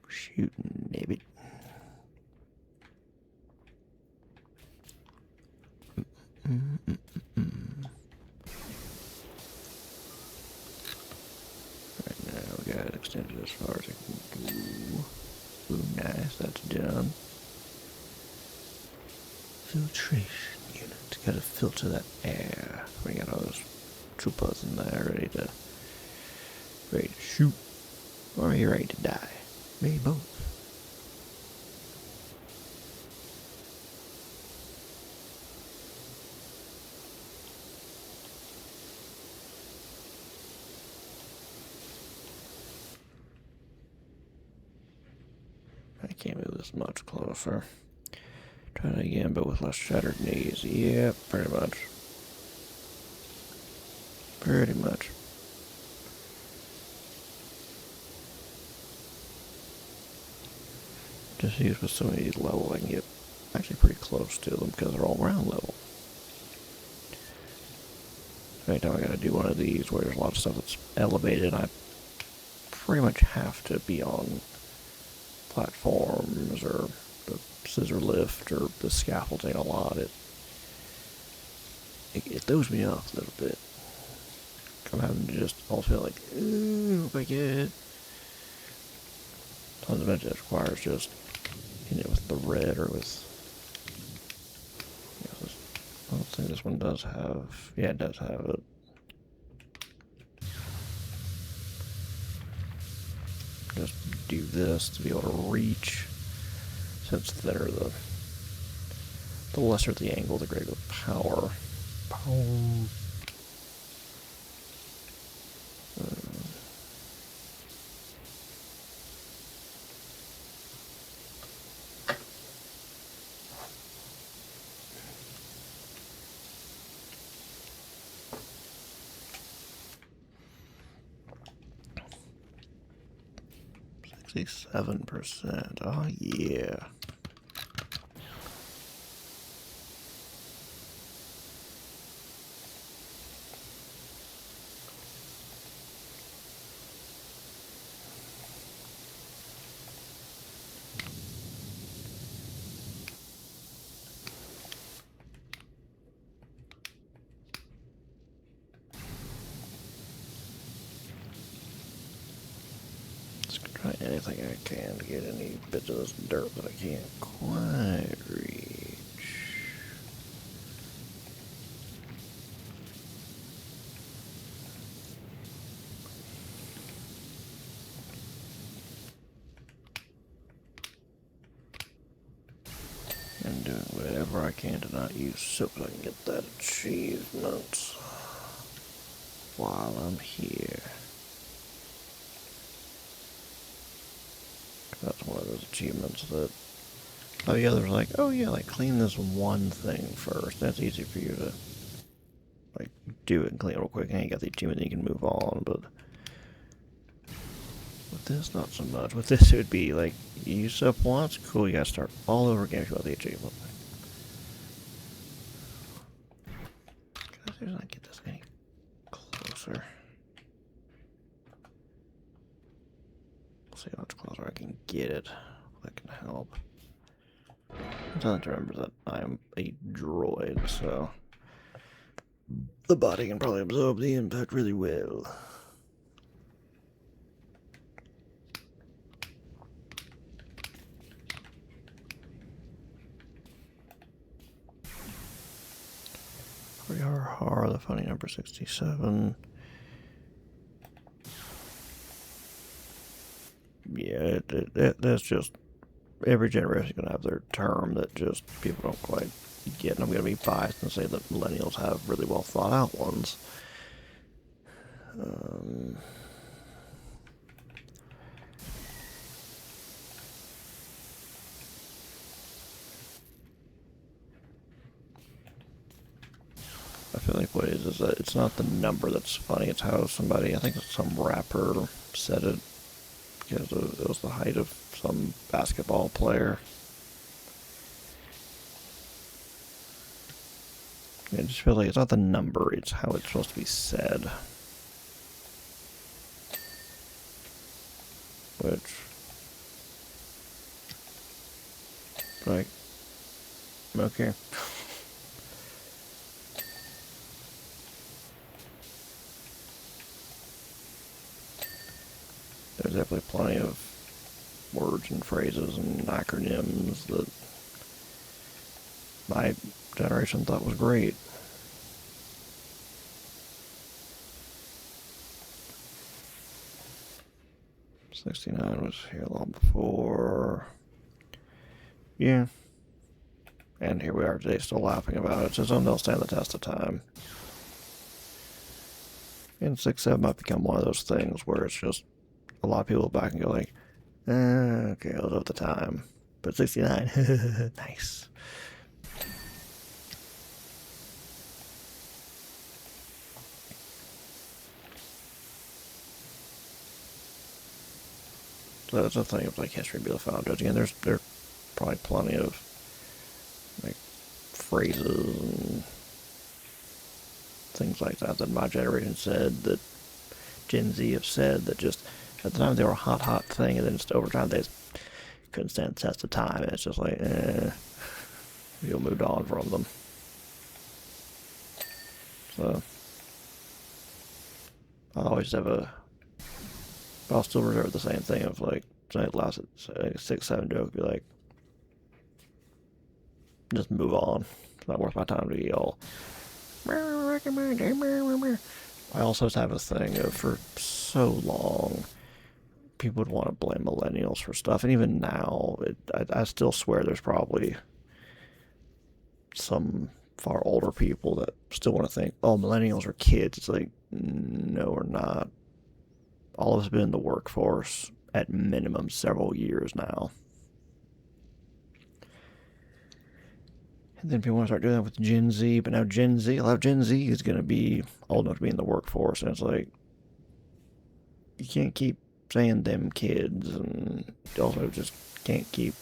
Shooting, nabbit. Right now we got it extended as far as it can go. Ooh, nice, that's done. Filtration unit. Gotta filter that air. We got all those troopers in there ready to shoot. Or are you ready to die? Maybe both. I can't move this much closer. Try that again, but with less shattered knees. Yep, pretty much. Pretty much. Just use with some of these level, I can get actually pretty close to them because they're all round level. Anytime I gotta do one of these where there's a lot of stuff that's elevated, I pretty much have to be on platforms or the scissor lift or the scaffolding a lot. It throws me off a little bit. I'm having to just all feel like, oh my god. Sometimes eventually it requires just hitting it with the red or with. I don't think this one does have. Yeah, it does have it. Just do this to be able to reach. Since the thinner the lesser the angle, the greater the power. Power. 67%. Oh yeah. Try anything I can to get any bits of this dirt that I can't quite reach. And doing whatever I can to not use soap so I can get that achievement while I'm here. That's one of those achievements that... Oh yeah, there's like, oh yeah, like clean this one thing first. That's easy for you to like do it and clean it real quick, and you got the achievement and you can move on, but with this, not so much. With this, it would be like, you use soap once, cool, you gotta start all over again if you want the achievement. Can I seriously not get this any closer? See how much closer I can get it. That can help. I'm trying to remember that I'm a droid, so the body can probably absorb the impact really well. The funny number 67. Yeah, that's just, every generation gonna have their term that just people don't quite get, and I'm gonna be biased and say that millennials have really well thought out ones. I feel like what it is that it's not the number that's funny, it's how somebody, I think some rapper said it, because it was the height of some basketball player. I just feel like it's not the number, it's how it's supposed to be said. Which, like, okay. There's definitely plenty of words and phrases and acronyms that my generation thought was great. '69 was here long before. Yeah. And here we are today still laughing about it. So some they'll stand the test of time. And 6-7 might become one of those things where it's just a lot of people back and go like, okay, I'll do it the time. But 69, nice. So that's the thing of like history being found judging. And there's probably plenty of like phrases and things like that my generation said, that Gen Z have said, that just at the time they were a hot thing, and then just over time they just couldn't stand the test of time, and it's just like, you moved on from them. So I always have I'll still reserve the same thing of like, last 6-7 joke, be like, just move on. It's not worth my time to yell. I also have a thing of, for so long, people would want to blame millennials for stuff, and even now, I still swear there's probably some far older people that still want to think, oh, millennials are kids. It's like, no, we're not. All of us have been in the workforce at minimum several years now. And then people want to start doing that with Gen Z, but now a lot of Gen Z is going to be old enough to be in the workforce, and it's like, you can't keep saying them kids, and also just can't keep,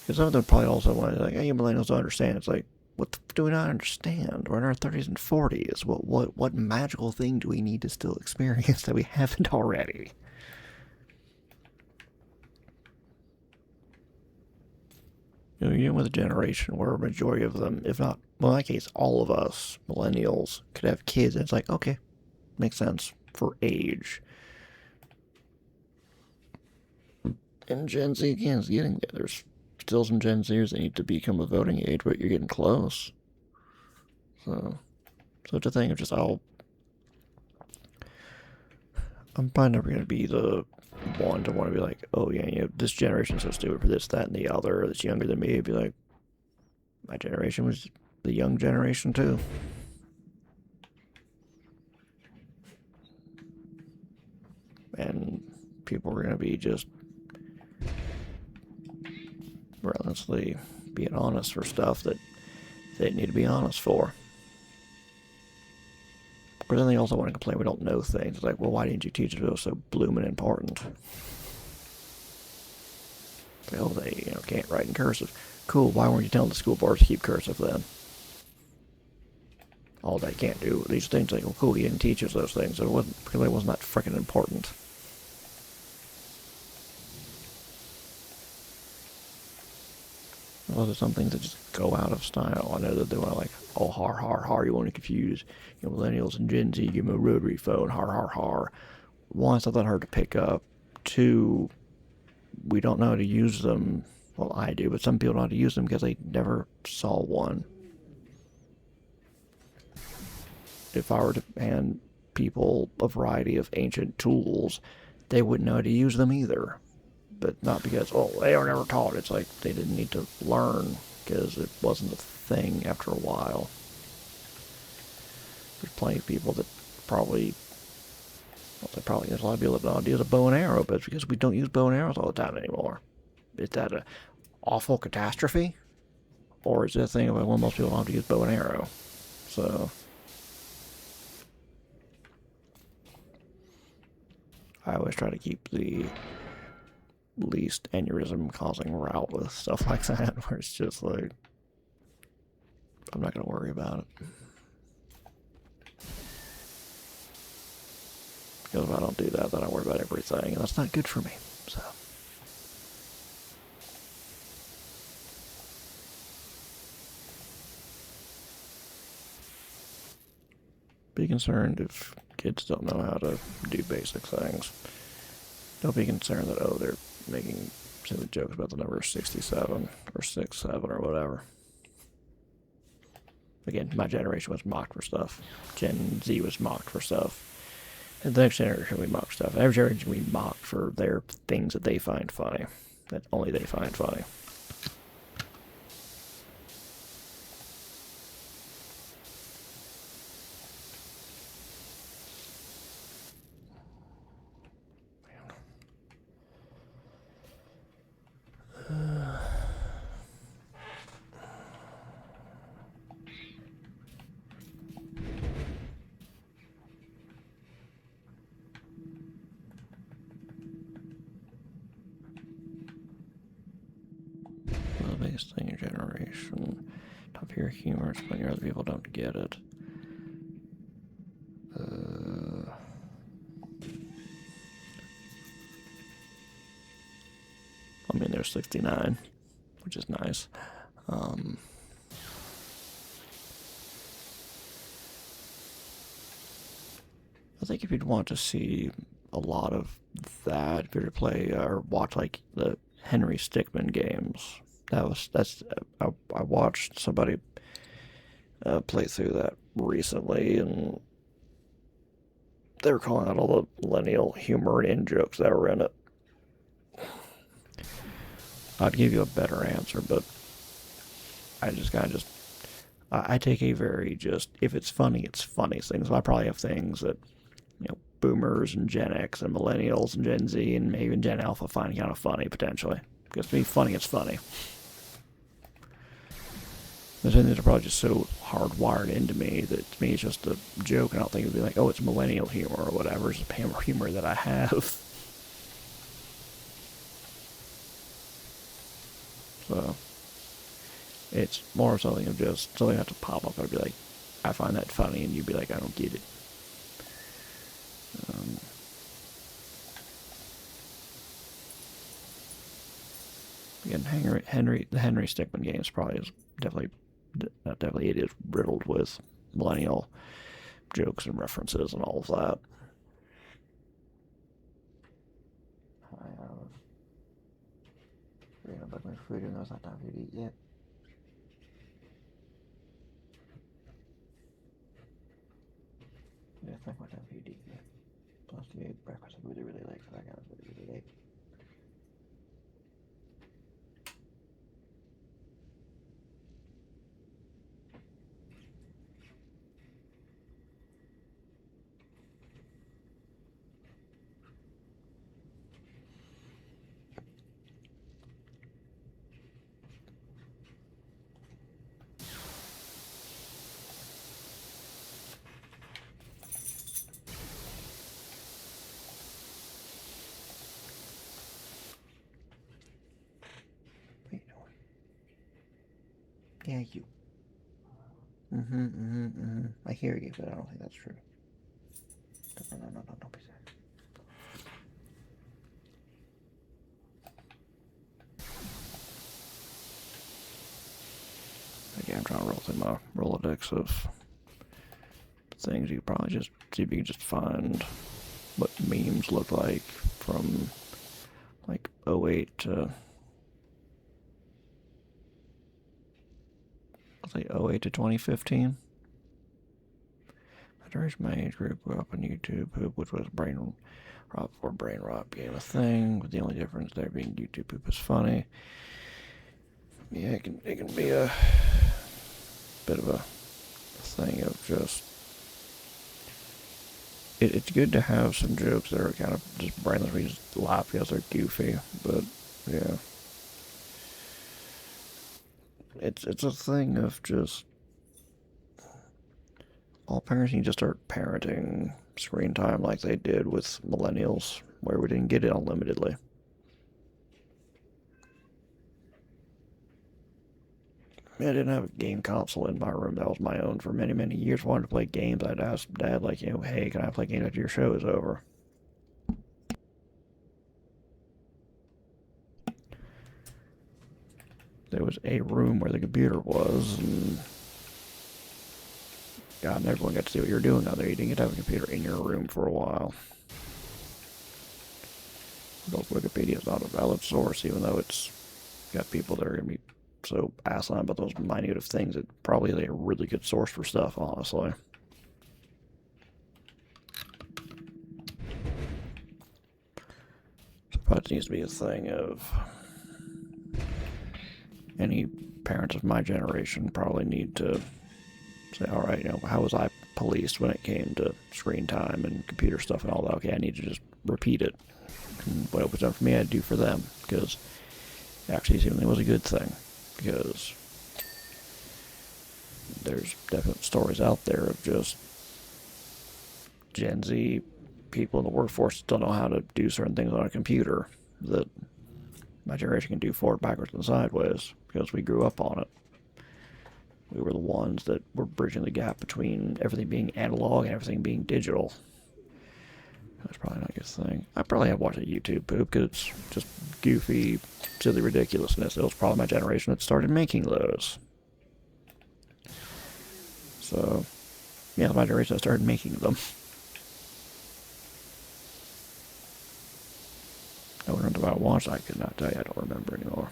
because some of them probably also want to, like, hey, millennials don't understand. It's like, what do we not understand? We're in our 30s and 40s. What magical thing do we need to still experience that we haven't already? You know, you're with a generation where a majority of them, if not, well, in that case, all of us millennials could have kids, and it's like, okay, makes sense for age. And Gen Z again is getting there. There's still some Gen Zers that need to become a voting age, but you're getting close. So it's a thing of just, I'm probably never going to be the one to want to be like, oh yeah, you know, this generation's so stupid for this, that, and the other, that's younger than me. It'd be like, My generation was the young generation too. And people were going to be just relentlessly being honest for stuff that they didn't need to be honest for. But then they also want to complain we don't know things. It's like, well, why didn't you teach us it was so blooming important? Oh, they can't write in cursive. Cool, why weren't you telling the school board to keep cursive then? All they can't do these things. Like, well, cool, you didn't teach us those things. It wasn't because it wasn't that freaking important. Well, there's some things that just go out of style. I know that they want like, oh, har, you want to confuse millennials and Gen Z, give them a rotary phone, har. One, it's not that hard to pick up. Two, we don't know how to use them. Well, I do, but some people don't know how to use them because they never saw one. If I were to hand people a variety of ancient tools, they wouldn't know how to use them either. But not because, oh, they were never taught. It's like they didn't need to learn because it wasn't a thing after a while. There's plenty of people that probably, there's a lot of people that don't know how to use a bow and arrow, but it's because we don't use bow and arrows all the time anymore. Is that an awful catastrophe? Or is it a thing of, well, most people don't have to use bow and arrow? So, I always try to keep the least aneurysm causing route with stuff like that, where it's just like, I'm not going to worry about it. Because if I don't do that, then I worry about everything, and that's not good for me. So, be concerned if kids don't know how to do basic things. Don't be concerned that, oh, they're making silly jokes about the number 67 or 67 or whatever. Again, my generation was mocked for stuff. Gen Z was mocked for stuff. And the next generation will be mocked for stuff. Every generation will be mocked for their things that they find funny. That only they find funny. The biggest thing in generation. Top of your humor, explain your other people don't get it. I mean, there's 69, which is nice. I think if you'd want to see a lot of that, if you're to play or watch like the Henry Stickmin games, I watched somebody play through that recently, and they were calling out all the millennial humor and in jokes that were in it. I'd give you a better answer, but I just kind of just I take a very just if it's funny things. So I probably have things that boomers and Gen X and millennials and Gen Z and maybe even Gen Alpha find kind of funny potentially. Because to me, funny is funny. There's things that are probably just so hardwired into me that to me it's just a joke, and I don't think it'd be like, oh, it's millennial humor or whatever. It's just humor that I have. So it's more something of just something that to pop up. I'd be like, I find that funny, and you'd be like, I don't get it. Again, the Henry Stickmin games probably is definitely, not definitely, it is riddled with millennial jokes and references and all of that. I have my food and it's not time for you to eat yet. Yeah, it's not my time for you to eat yet. Plus, you ate breakfast really, really late, so I got really, really late. Yeah, you. I hear you, but I don't think that's true. No, don't be sad. Again, I'm trying to roll through my Rolodex of things. You probably just see if you can just find what memes look like from like '08 to, I'll say '08 to 2015. My generation, my age group grew up on YouTube, poop, which was brain rot before brain rot became a thing. With the only difference there being YouTube poop is funny. Yeah, it can be a bit of a thing of just. It's good to have some jokes that are kind of just brainless. We just laugh because they're goofy, but yeah, it's a thing of just all parents need to start parenting screen time like they did with millennials, where we didn't get it unlimitedly. I didn't have a game console in my room that was my own for many, many years. I wanted to play games. I'd ask Dad, like, hey, can I play games after your show is over? There was a room where the computer was, and God, and everyone got to see what you were doing out there. You didn't get to have a computer in your room for a while. Because Wikipedia is not a valid source, even though it's got people that are going to be so asinine about those minute of things. It probably is a really good source for stuff, honestly. So probably needs to be a thing of any parents of my generation probably need to say, all right, how was I policed when it came to screen time and computer stuff and all that? Okay, I need to just repeat it. And what it was done for me, I'd do for them, because actually seemingly was a good thing, because there's definite stories out there of just Gen Z people in the workforce don't know how to do certain things on a computer that my generation can do forward, backwards, and sideways because we grew up on it. We were the ones that were bridging the gap between everything being analog and everything being digital. That's probably not a good thing. I probably have watched a YouTube poop because it's just goofy, silly ridiculousness. It was probably my generation that started making those. So, yeah, my generation that started making them. I learned about watch. I could not tell you. I don't remember anymore.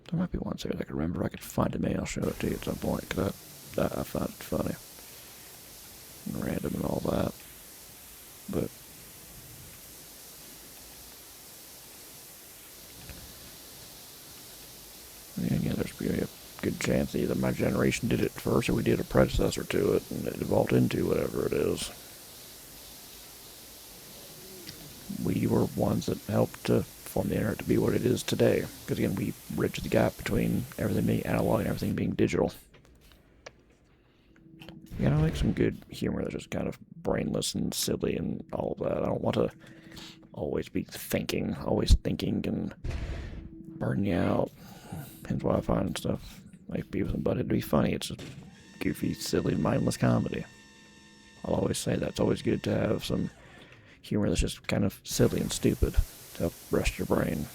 There might be one series I could remember. I could find it. Maybe I'll show it to you at some point because I found it funny and random and all that. But yeah, there's a good chance either my generation did it first or we did a predecessor to it and it evolved into whatever it is. We were ones that helped to form the internet to be what it is today. Because again, we bridged the gap between everything being analog and everything being digital. I like some good humor that's just kind of brainless and silly and all of that. I don't want to always be always thinking and burn you out. Hence why I find stuff like Beavis and Butthead to be funny. It's just goofy, silly, mindless comedy. I'll always say that. It's always good to have some humor that's just kind of silly and stupid to help rest your brain.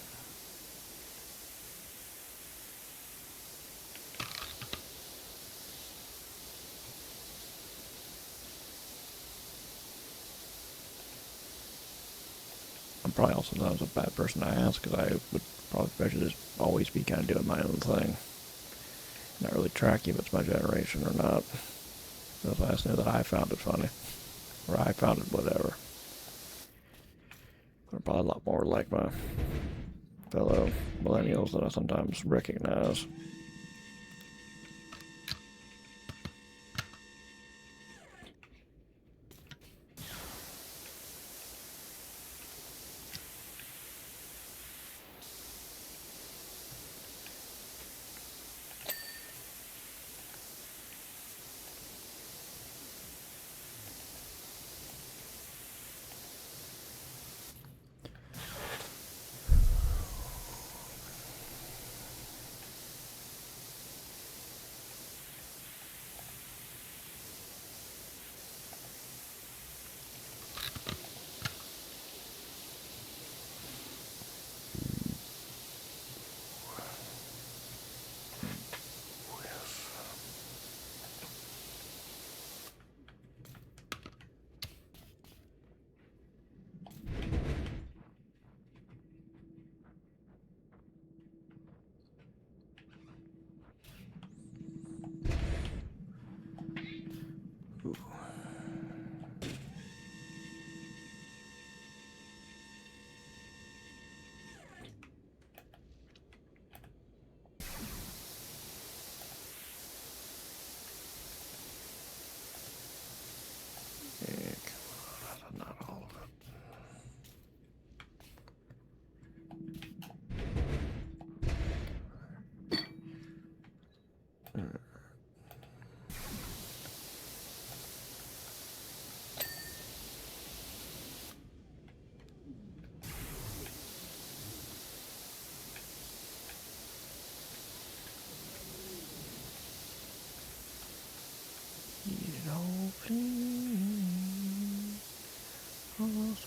I'm probably also sometimes a bad person to ask because I would probably better just always be kind of doing my own thing. Not really tracking if it's my generation or not. Because I just know that I found it funny. Or I found it whatever. I'm probably a lot more like my fellow millennials that I sometimes recognize.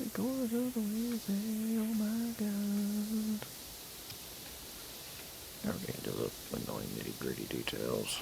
Scores of the Wednesday, oh my god. Now we're getting to the annoying nitty gritty details.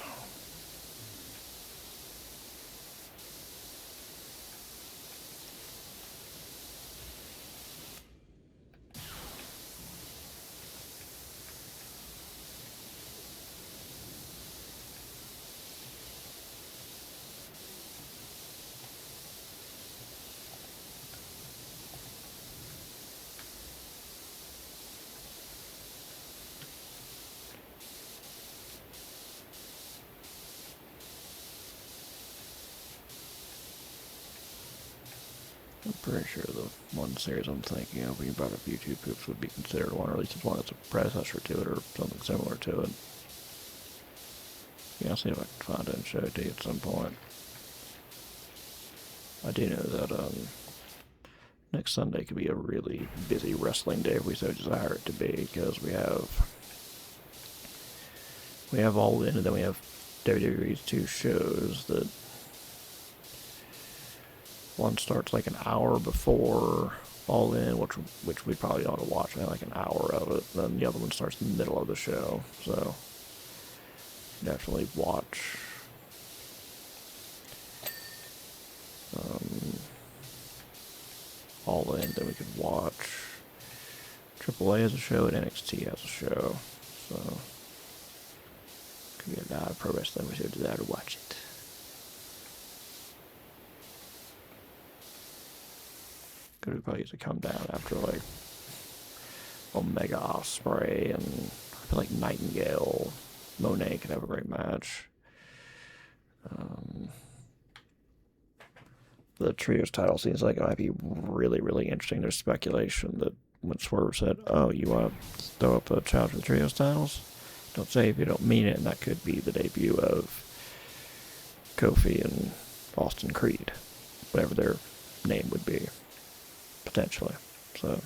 I'm pretty sure the one series I'm thinking of when you brought up YouTube Poops would be considered one, or at least it's one that's a predecessor to it or something similar to it. Yeah, I'll see if I can find it and show it to you at some point. I do know that next Sunday could be a really busy wrestling day if we so desire it to be, because we have All In, and then we have WWE's two shows that one starts like an hour before All In, which we probably ought to watch, like an hour of it. Then the other one starts in the middle of the show, so definitely watch. All In, then we could watch AAA has a show and NXT has a show, so could be a live pro wrestling we should desire to watch it. Could probably use to come down after like Omega Ospreay, and I feel like Nightingale, Monet could have a great match. The trios title seems like it might be really, really interesting. There's speculation that when Swerve said, "Oh, you want to throw up a challenge for the trios titles? Don't say if you don't mean it," and that could be the debut of Kofi and Austin Creed, whatever their name would be, potentially. So,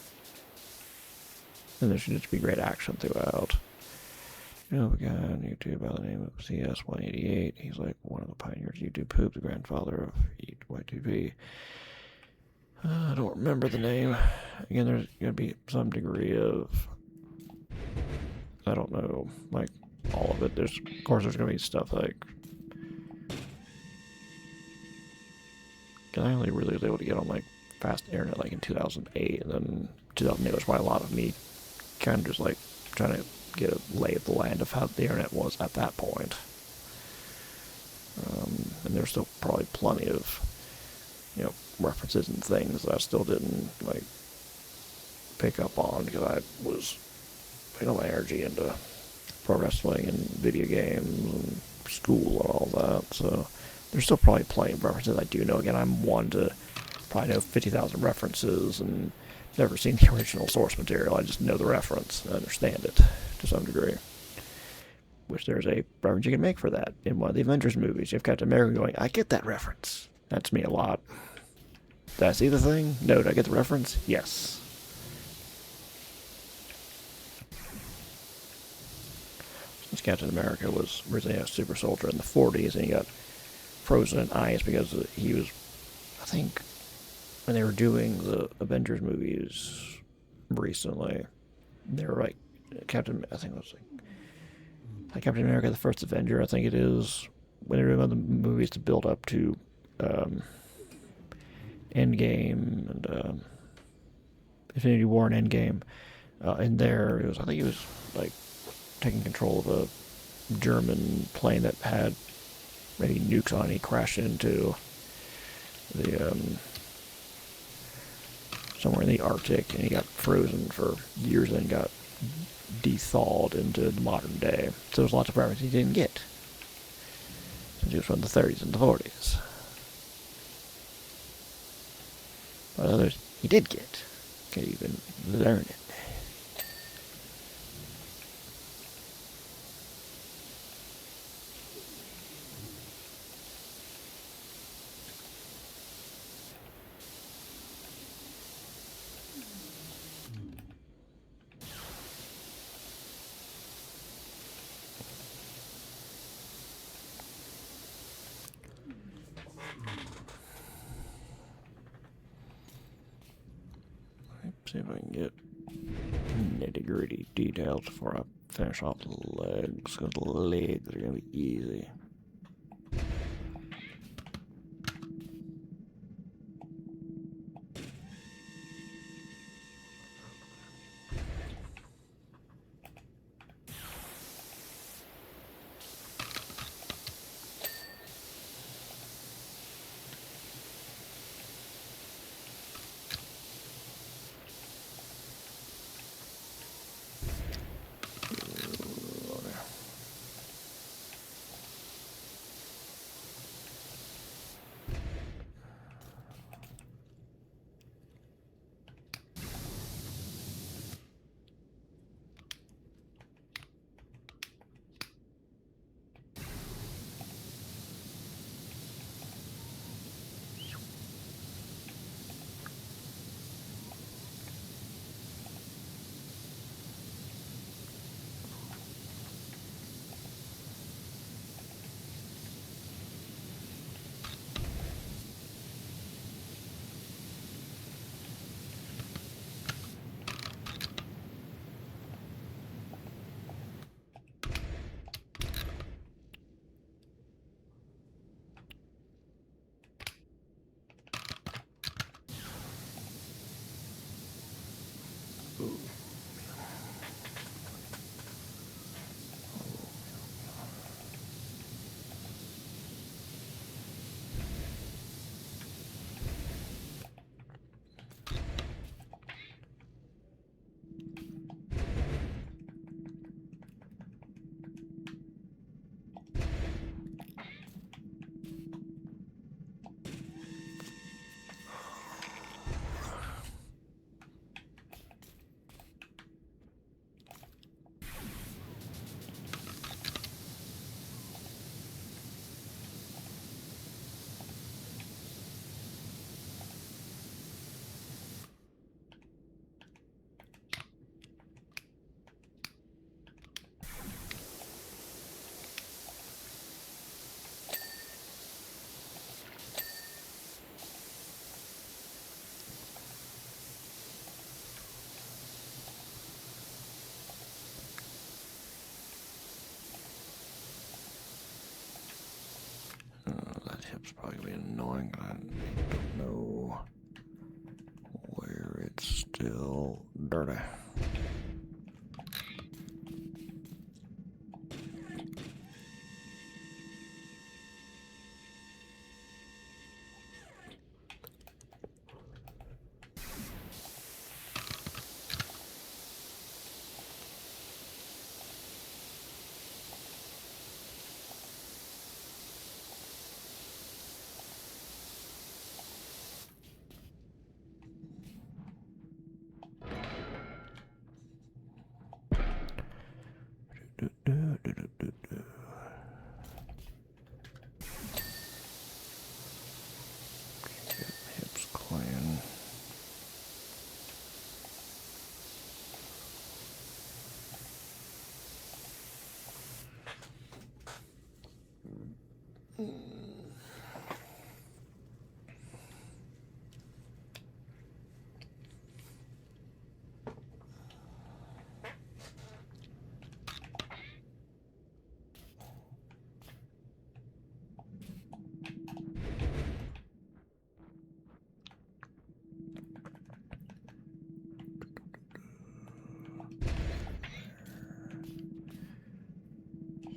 and there should just be great action throughout. You know, a guy on YouTube by the name of CS188. He's like one of the pioneers of YouTube Poop, the grandfather of Y2P. I don't remember the name. Again, there's going to be some degree of, I don't know, like all of it. Of course, there's going to be stuff like, because I only really was able to get on like fast internet like in 2008, and then 2008 was why a lot of me kind of just like trying to get a lay of the land of how the internet was at that point. And there's still probably plenty of, references and things that I still didn't like pick up on because I was putting all my energy into pro wrestling and video games and school and all that. So there's still probably plenty of references I do know. Again, I'm one to probably know 50,000 references and never seen the original source material. I just know the reference and understand it to some degree. Which there's a reference you can make for that. In one of the Avengers movies, you have Captain America going, "I get that reference." That's me a lot. Did I see the thing? No. Did I get the reference? Yes. Since Captain America was originally a super soldier in the 40s, and he got frozen in ice because he was, I think, when they were doing the Avengers movies recently, they were like, I think it was like Captain America, the First Avenger, I think it is, when they were doing the movies to build up to Endgame and Infinity War and Endgame. In there, I think it was like taking control of a German plane that had maybe nukes on it. He crashed into the somewhere in the Arctic, and he got frozen for years, and then got de-thawed into the modern day. So there's lots of references he didn't get, since he was from the 30s and the 40s. But others he did get. Could even learn it. see if I can get nitty-gritty details before I finish off the legs, because the legs are going to be easy. That hip's probably going to be annoying, but I don't know where it's still dirty. Hips clean.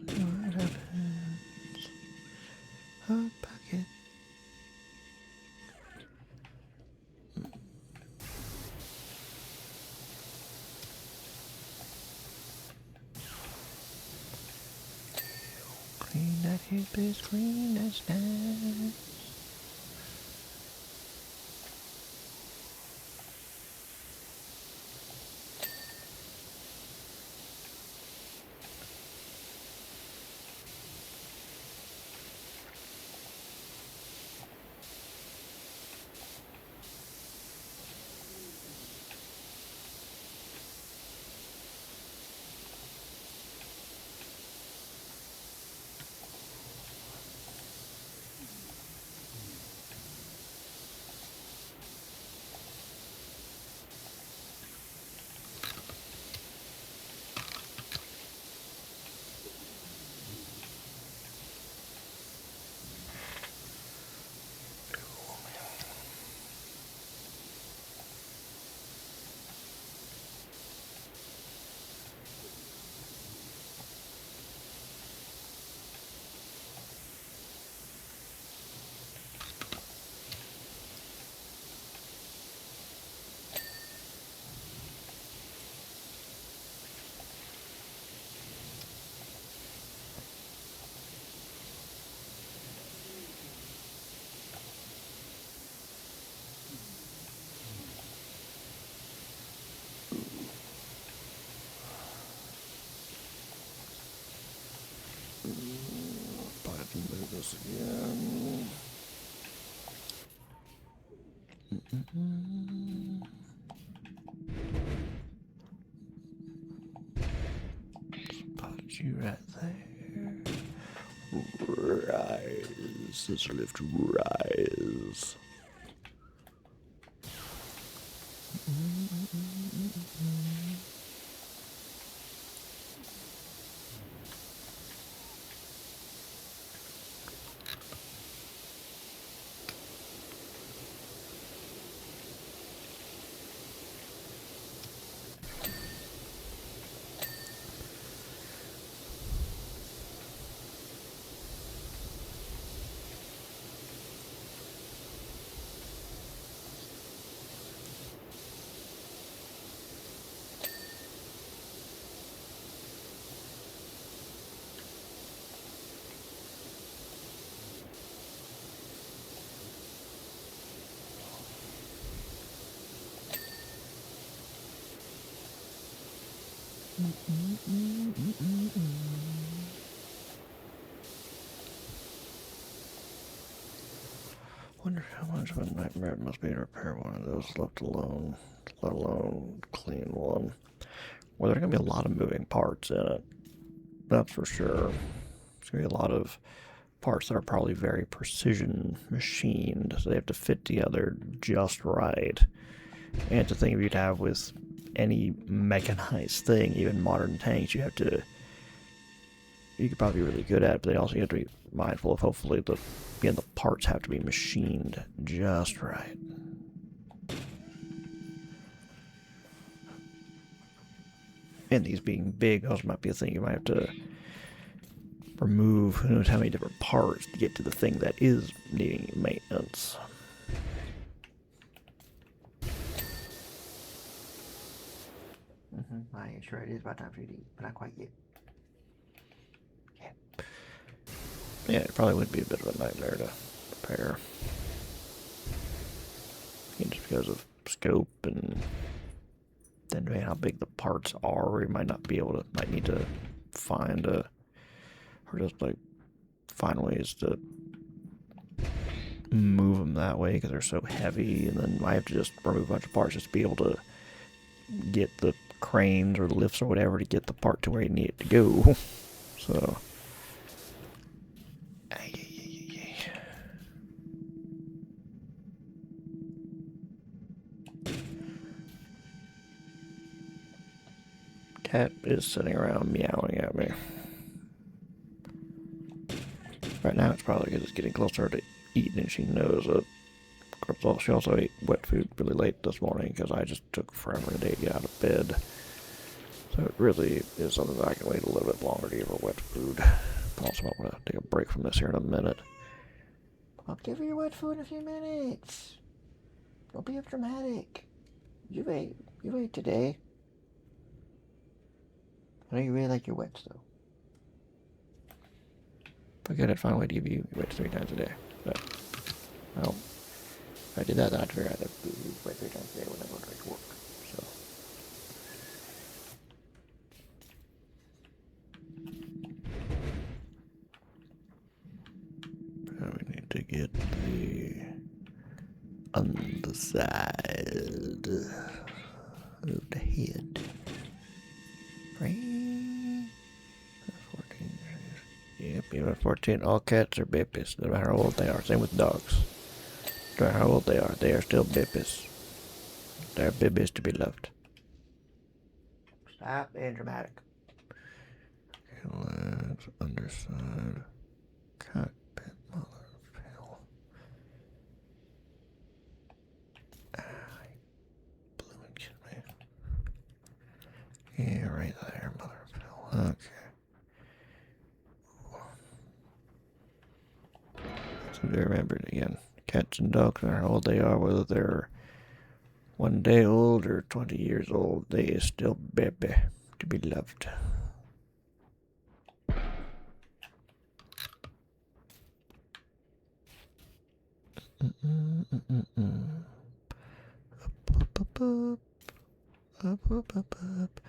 What happens? Hot pocket. Clean that hip is clean as nice. Spot you right there. Rise. Let's lift rise. Wonder how much of a nightmare it must be to repair one of those, left alone, let alone clean one. Well, there's gonna be a lot of moving parts in it. That's for sure. There's gonna be a lot of parts that are probably very precision machined, so they have to fit together just right. And it's a thing you'd have with any mechanized thing, even modern tanks, you could probably be really good at it, but they also have to be mindful of hopefully the parts have to be machined just right. And these being big, those might be a thing you might have to remove who knows how many different parts to get to the thing that is needing maintenance. I sure it is about time for you to eat, but not quite yet. Yeah, it probably would be a bit of a nightmare to repair. Just because of scope and then how big the parts are, you might not be able to, might need to find or just like find ways to move them that way because they're so heavy, and then I have to just remove a bunch of parts just to be able to get the cranes or lifts or whatever to get the part to where you need it to go. So cat is sitting around meowing at me. Right now it's probably because it's getting closer to eating and she knows it. She also ate wet food really late this morning because I just took forever today to get out of bed. So it really is something that I can wait a little bit longer to give her wet food. I also might want to take a break from this here in a minute. I'll give you your wet food in a few minutes. Don't be dramatic. You ate today. I know you really like your wets, though. Forget it, find a way to give you wet 3 times a day. But, well, if I did that, then I'd figure out that you wet 3 times a day when I go to work. So. Now we need to get the underside of the head. Right? 14. Yep, even 14. All cats are babies, no matter how old they are. Same with dogs. No matter how old they are still babies. They're babies to be loved. Stop being dramatic. Legs, underside, cockpit, mother of hell. Blooming kidding me. Yeah, right there, mother of hell. Okay. So they remembered again. Cats and dogs, no matter how old they are, whether they're 1 day old or 20 years old, they are still baby to be loved. Up.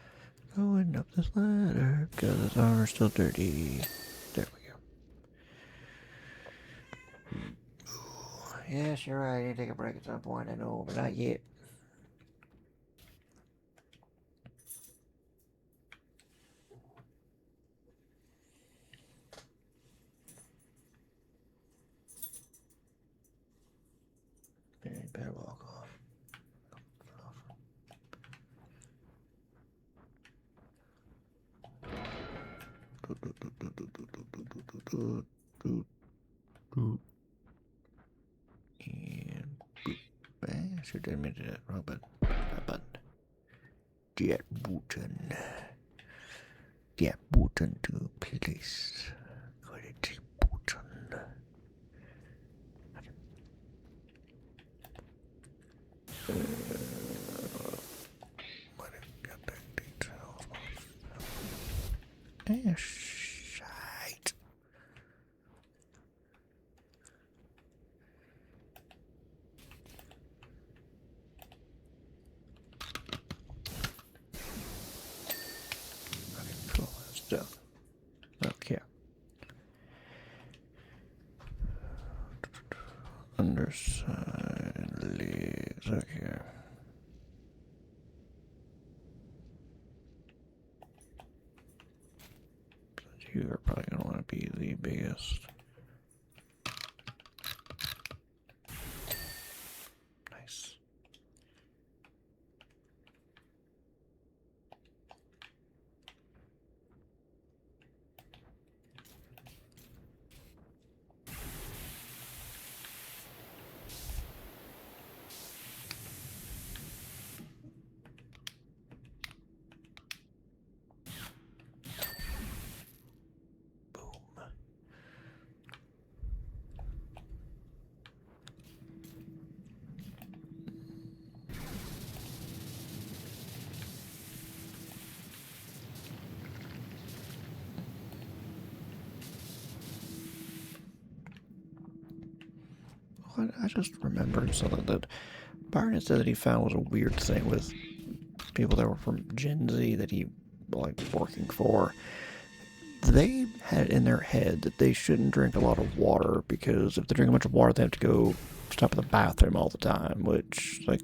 Going up this ladder because his armor's still dirty. There we go. Yes, you're right. I need to take a break at some point. I know, but not yet. You better walk off. And boop. I should have admitted that wrong button. That button. That button. That button to place. Got it. Button. What it got back details. Shite. Cool, that's done. Okay. Underside legs. Okay. You are probably going to want to be the biggest. Nice. I just remembered something that Byron said that he found was a weird thing with people that were from Gen Z that he liked working for. They had it in their head that they shouldn't drink a lot of water because if they drink a bunch of water, they have to go stop in the bathroom all the time. Which, like,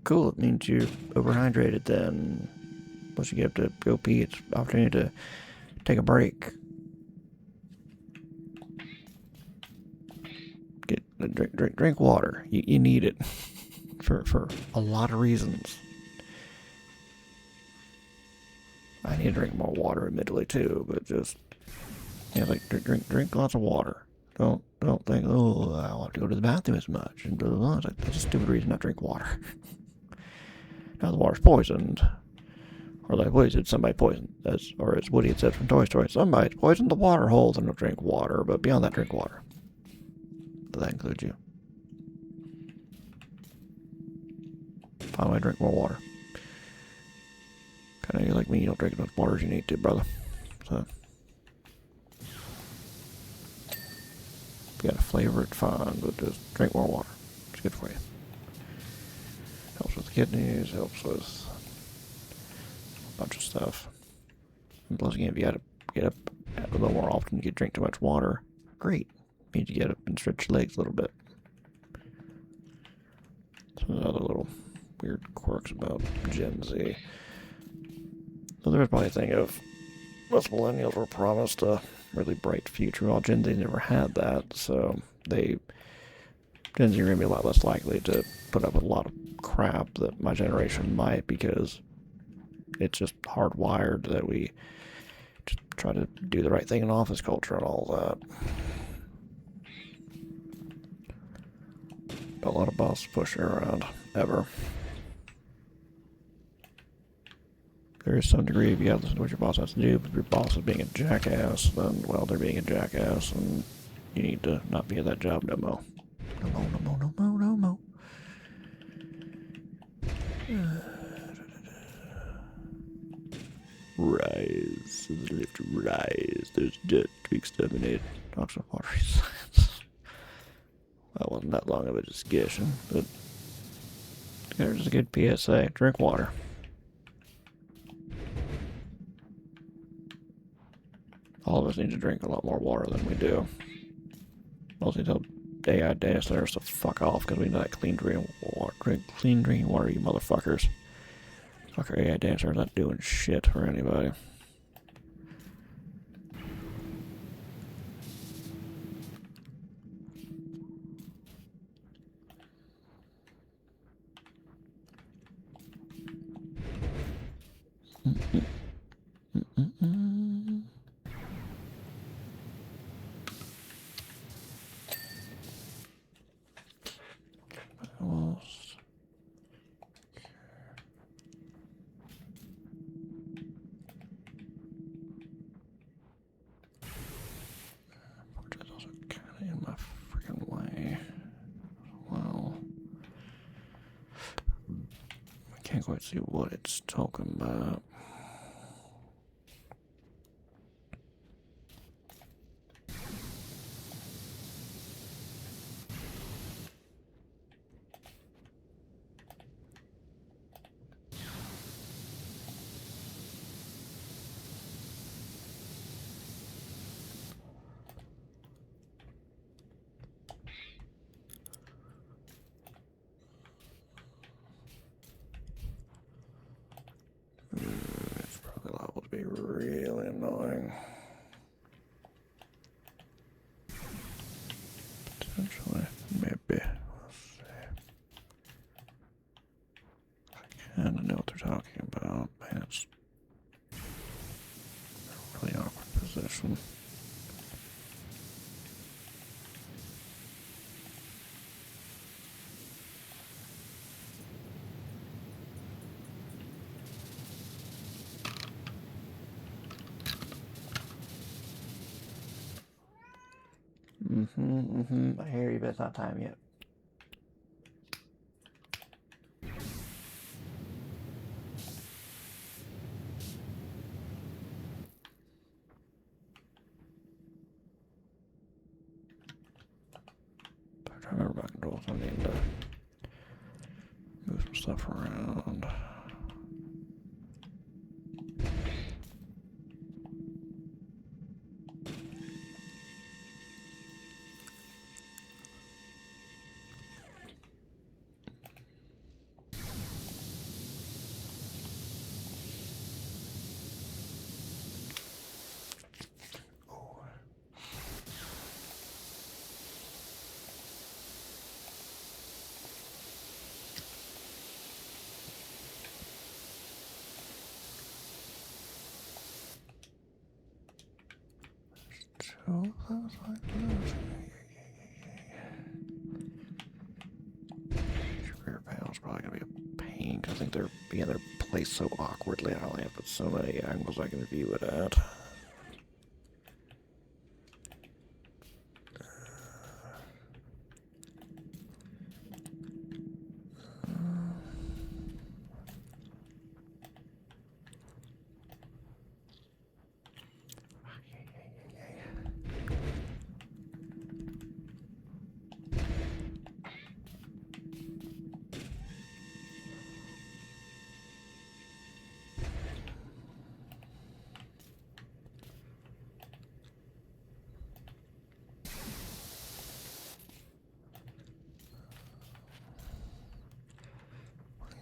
cool, it means you're overhydrated then. Once you get to go pee, it's an opportunity to take a break. Drink water. You need it for a lot of reasons. I need to drink more water, admittedly too, but just like drink lots of water. Don't think, oh, I want to go to the bathroom as much and blah blah blah. It's like, that's a stupid reason not to drink water. Now the water's poisoned. Or like Woody said, somebody poisoned, as Woody had said from Toy Story, somebody's poisoned the water hole, then don't drink water, but beyond that, drink water. Does that include you? Finally, drink more water. Kinda you're like me, you don't drink as much water as you need to, brother. So, if you gotta flavor it, fine, but just drink more water. It's good for you. Helps with the kidneys, helps with a bunch of stuff. And plus, again, if you gotta get up a little more often, you drink too much water, great. It means you get up and stretch your legs a little bit. Some other little weird quirks about Gen Z. So there's probably a thing of us millennials were promised a really bright future, while Gen Z never had that, so Gen Z are going to be a lot less likely to put up with a lot of crap that my generation might, because it's just hardwired that we just try to do the right thing in office culture and all that. A lot of boss pushing around, ever. There is some degree, if you have to listen to what your boss has to do, but if your boss is being a jackass, then, well, they're being a jackass, and you need to not be at that job no more. No more, no more, no more, no more. Rise, to the left, rise. There's dirt to exterminate. Talks of water science. That wasn't that long of a discussion, but there's a good PSA. Drink water. All of us need to drink a lot more water than we do. Mostly tell AI data centers to fuck off because we need that clean drinking water, you motherfuckers. Fuck our AI data centers not doing shit for anybody. In my freaking way. Well, I can't quite see what it's talking about. It's probably liable to be really annoying. Potentially, maybe. Let's see. I kind of know what they're talking about. Man, it's a really awkward position. I hear you, but it's not time yet. I'm trying to remember my controls. I need to move some stuff around. So close like this. Rear panel's probably gonna be a pain because I think they're placed so awkwardly. I only have put so many angles I can view it at.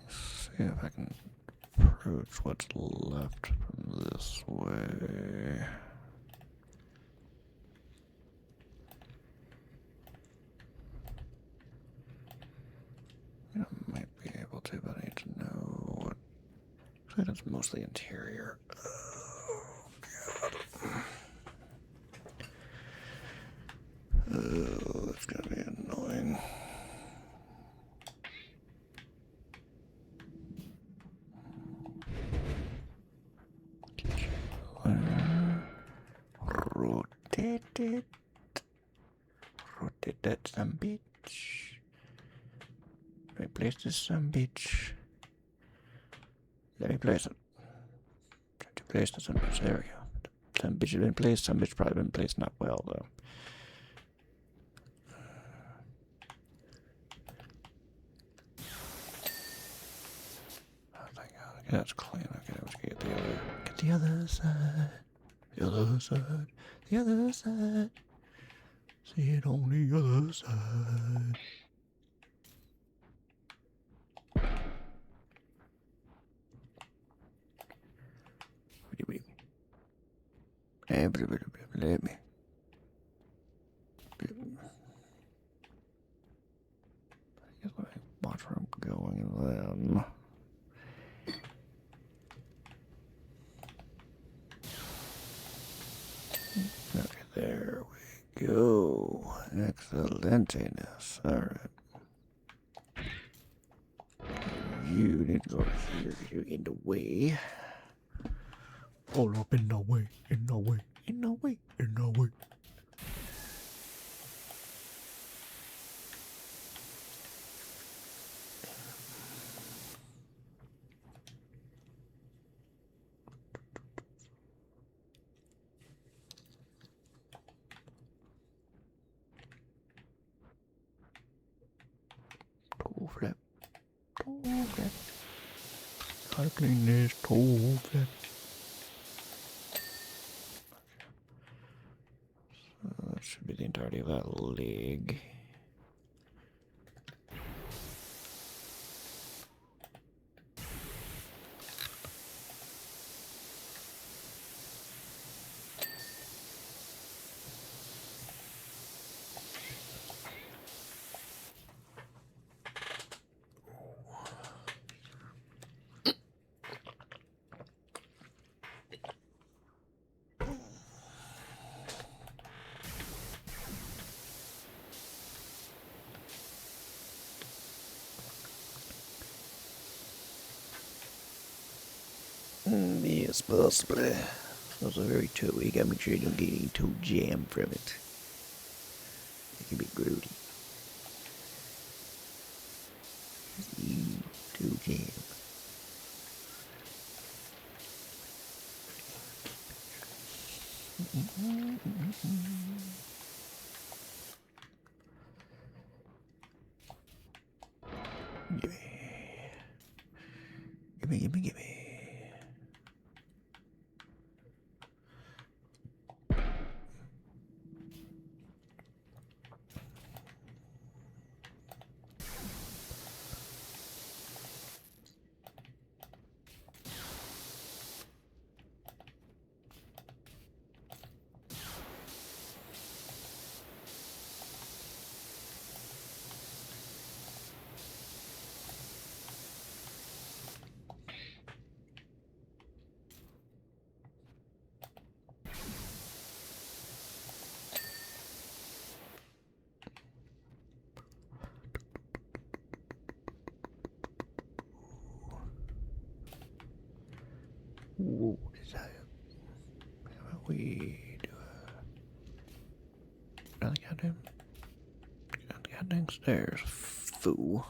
See if I can approach what's left from this way. I might be able to, but I need to know what. So that's mostly interior. Oh, God. Oh, that's gonna be annoying. Rotate it. Rotate that some bitch. Replace this some bitch. Let me place it. Try to place the some bitch. There we go. Some bitch has been placed. Some bitch probably been placed not well though. Oh, thank God. Okay, that's clean. Okay, let's get the other side. The other side. The other side. See it on the other side. Let me. I guess watch where I'm going then. Okay, there we go. Excellentiness. Alright. You need to go over here. You're in the way. All up in the way, in the way, in the way, in the way. Toe flap. Toe flap. Gotta clean this toe flap. So that should be the entirety of that leg. Yes, possibly. Those are very toey. Gotta make sure you don't get any toe jam from it. It can be grody. Toe jam. Gimme. Gimme. Whoa, is that? How about we do down the goddamn stairs, fool.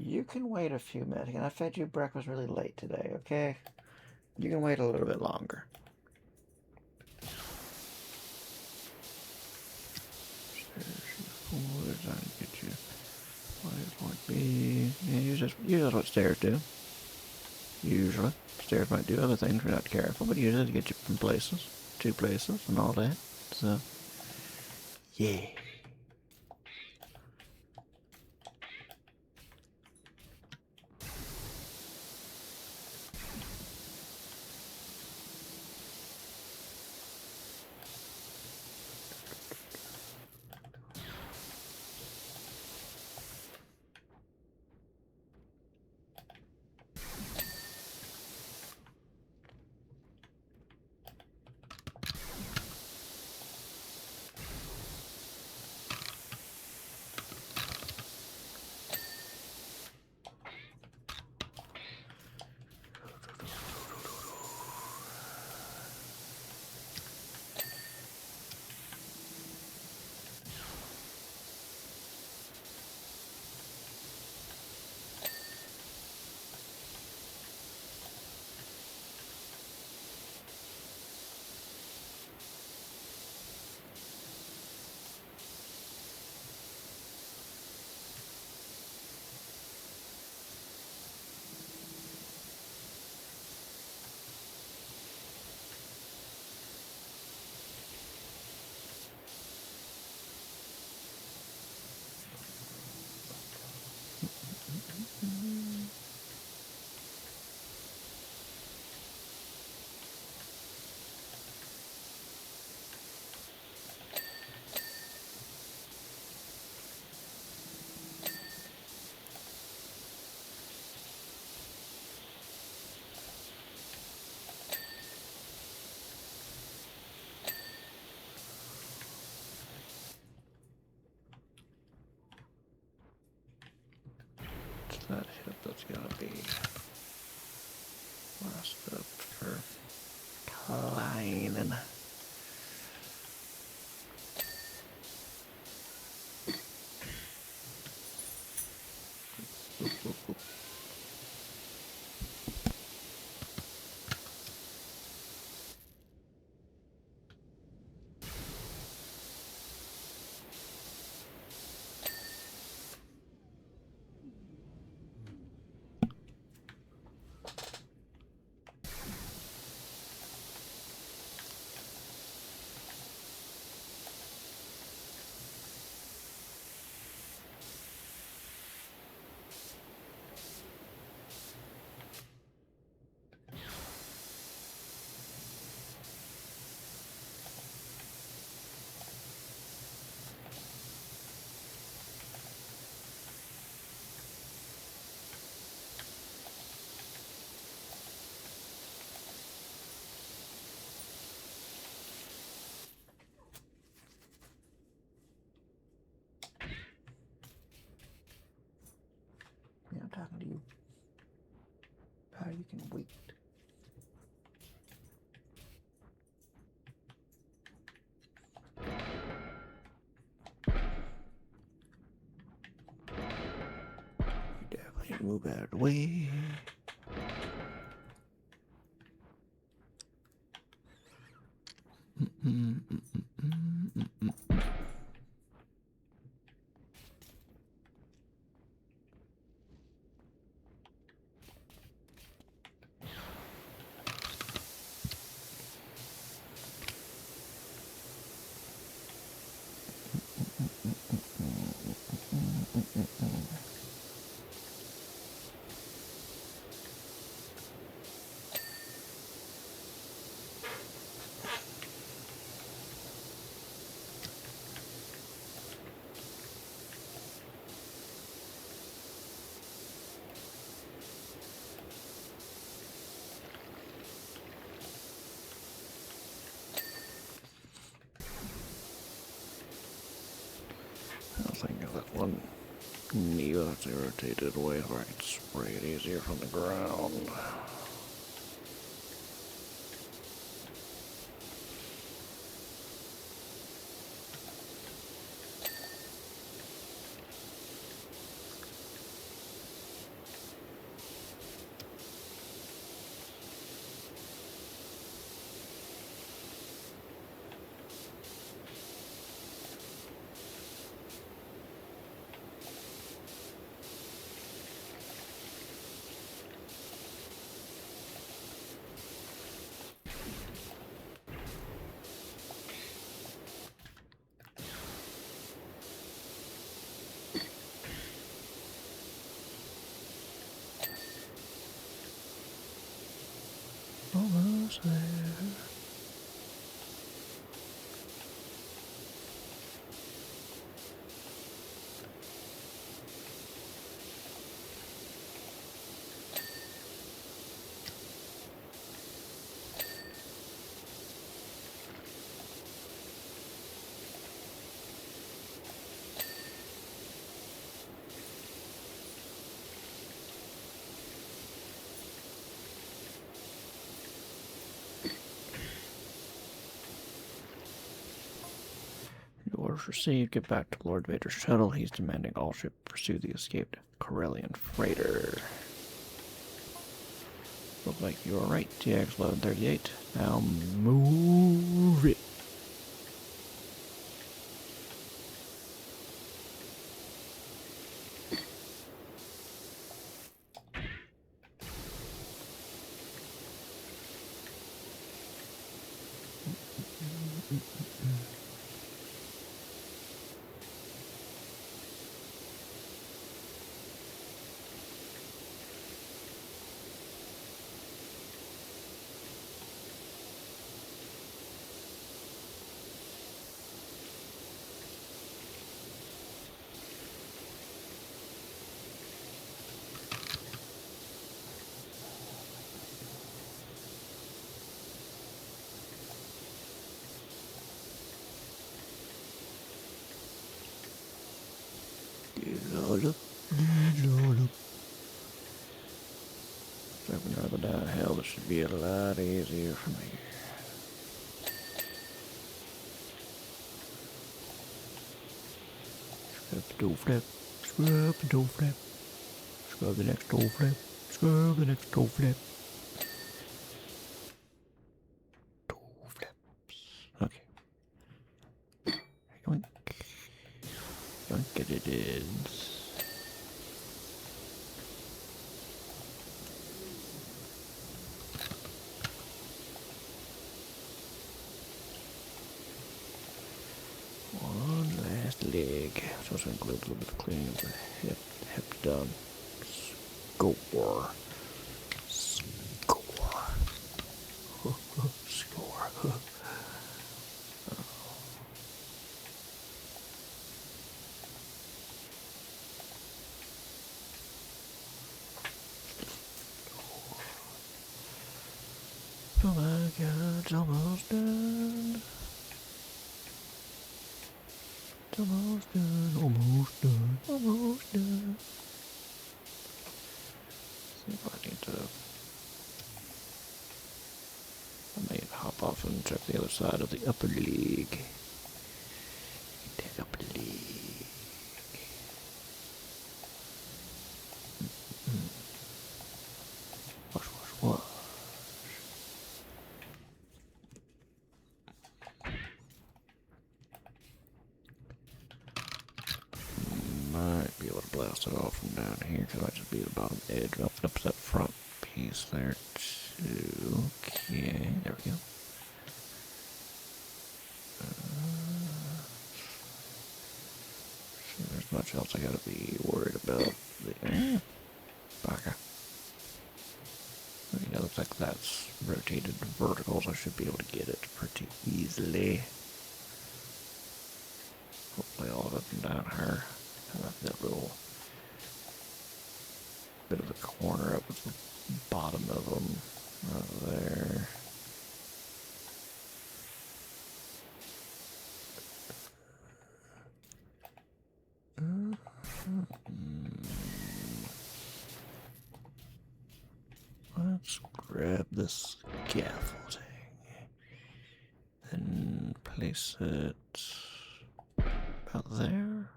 You can wait a few minutes. And I fed you breakfast really late today, okay? You can wait a little bit longer. Get you. Point B. Yeah, usually that's what stairs do. Usually. Stairs might do other things if you're not careful, but usually to get you from places to places and all that. So, yeah. lining. Yeah, I'm talking to you. How you can wait. You definitely need to move out of the way. I think of that one needle that's irritated away where I can spray it easier from the ground. Almost there. Orders received. Get back to Lord Vader's shuttle. He's demanding all ships pursue the escaped Corellian freighter. Look like you are right, TX 1138. Now move it. Driving rather down hell, this should be a lot easier for me. Toe flap. Scrub the toe flap. Scrub the next toe flap. Scrub the next toe flap. Toe flaps. Okay. Yoink. Yoink it is. One last leg. So it's include a little bit of cleaning of the hip. Hip done. Score. Score. Score. Oh my god, it's almost done. It's almost done, almost done, almost done. See if I need to... I may hop off and check the other side of the upper leg. That upper leg. Wash, wash, wash. Might be able to blast it off from down here because I might just be the bottom edge. Up that front piece there too. Okay, there we go. So there's much else I gotta be worried about there. Baka. Okay, that looks like that's rotated vertical, so I should be able to get it pretty easily. Hopefully all up and down her. I left that little bit of a corner up at the bottom of them right there. Let's grab this scaffolding and place it about there.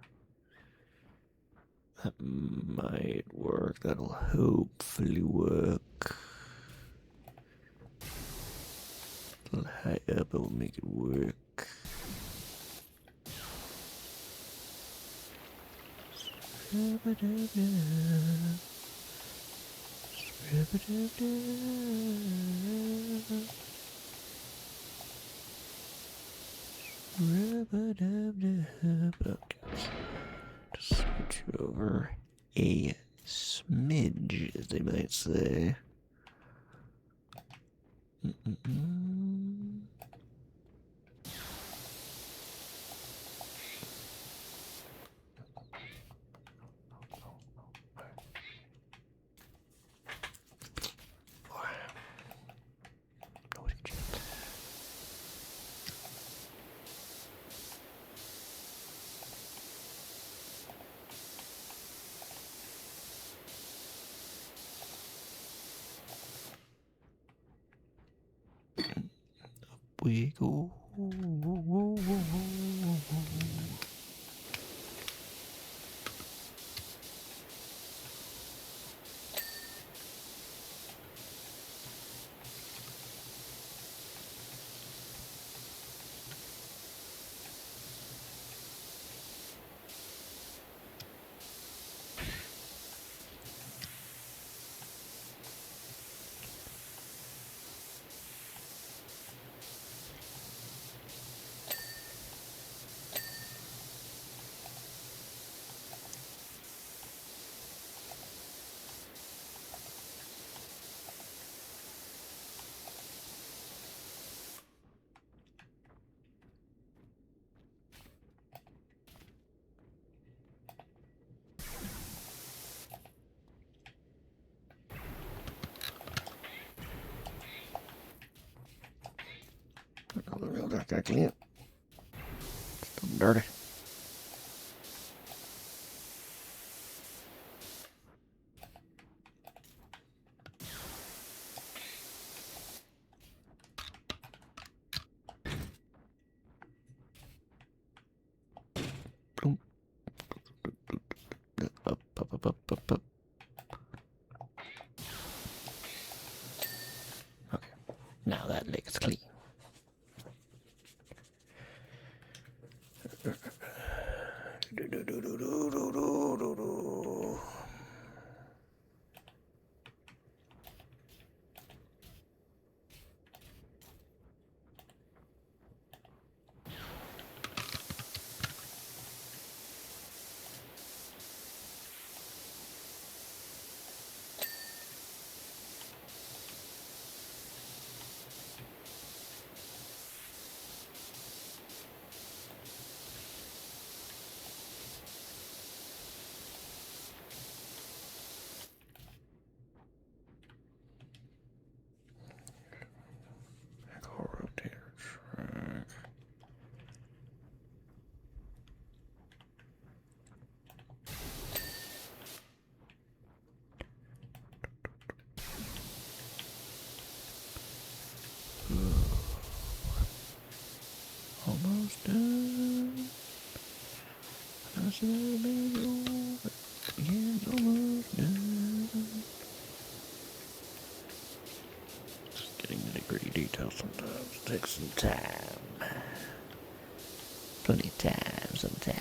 That might work. That'll hopefully work. A little high up, I will make it work. Okay. Just switch over a smidge, as they might say. We go. I can't. Still dirty. Boom. Rotator track. Almost done. I said I'd be over. Yeah, it's almost done. Getting nitty gritty details sometimes takes some time. Plenty of time sometimes.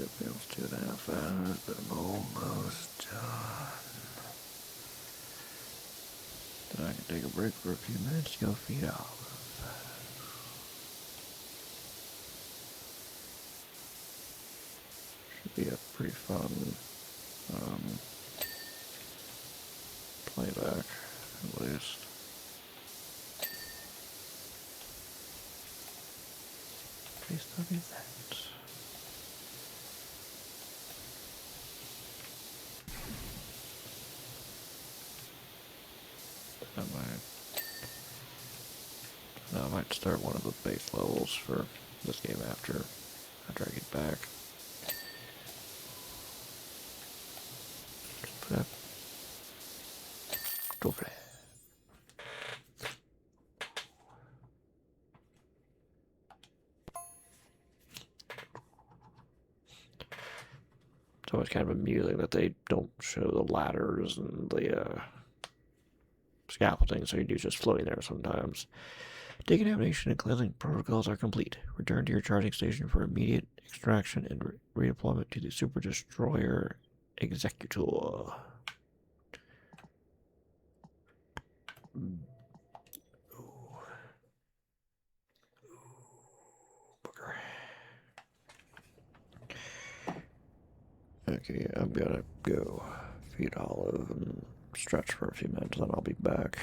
It feels 2.5 hours, but I'm almost done. Then I can take a break for a few minutes to go feed Olive. Should be a pretty fun playback, at least. Please don't do that. I might I might start one of the base levels for this game after I get back. It's always kind of amusing that they don't show the ladders and the scaffolding, so you do just floating there sometimes. Decontamination and cleansing protocols are complete. Return to your charging station for immediate extraction and redeployment to the Super Destroyer Executor. Okay, I'm gonna go feed Olive and stretch for a few minutes, then I'll be back.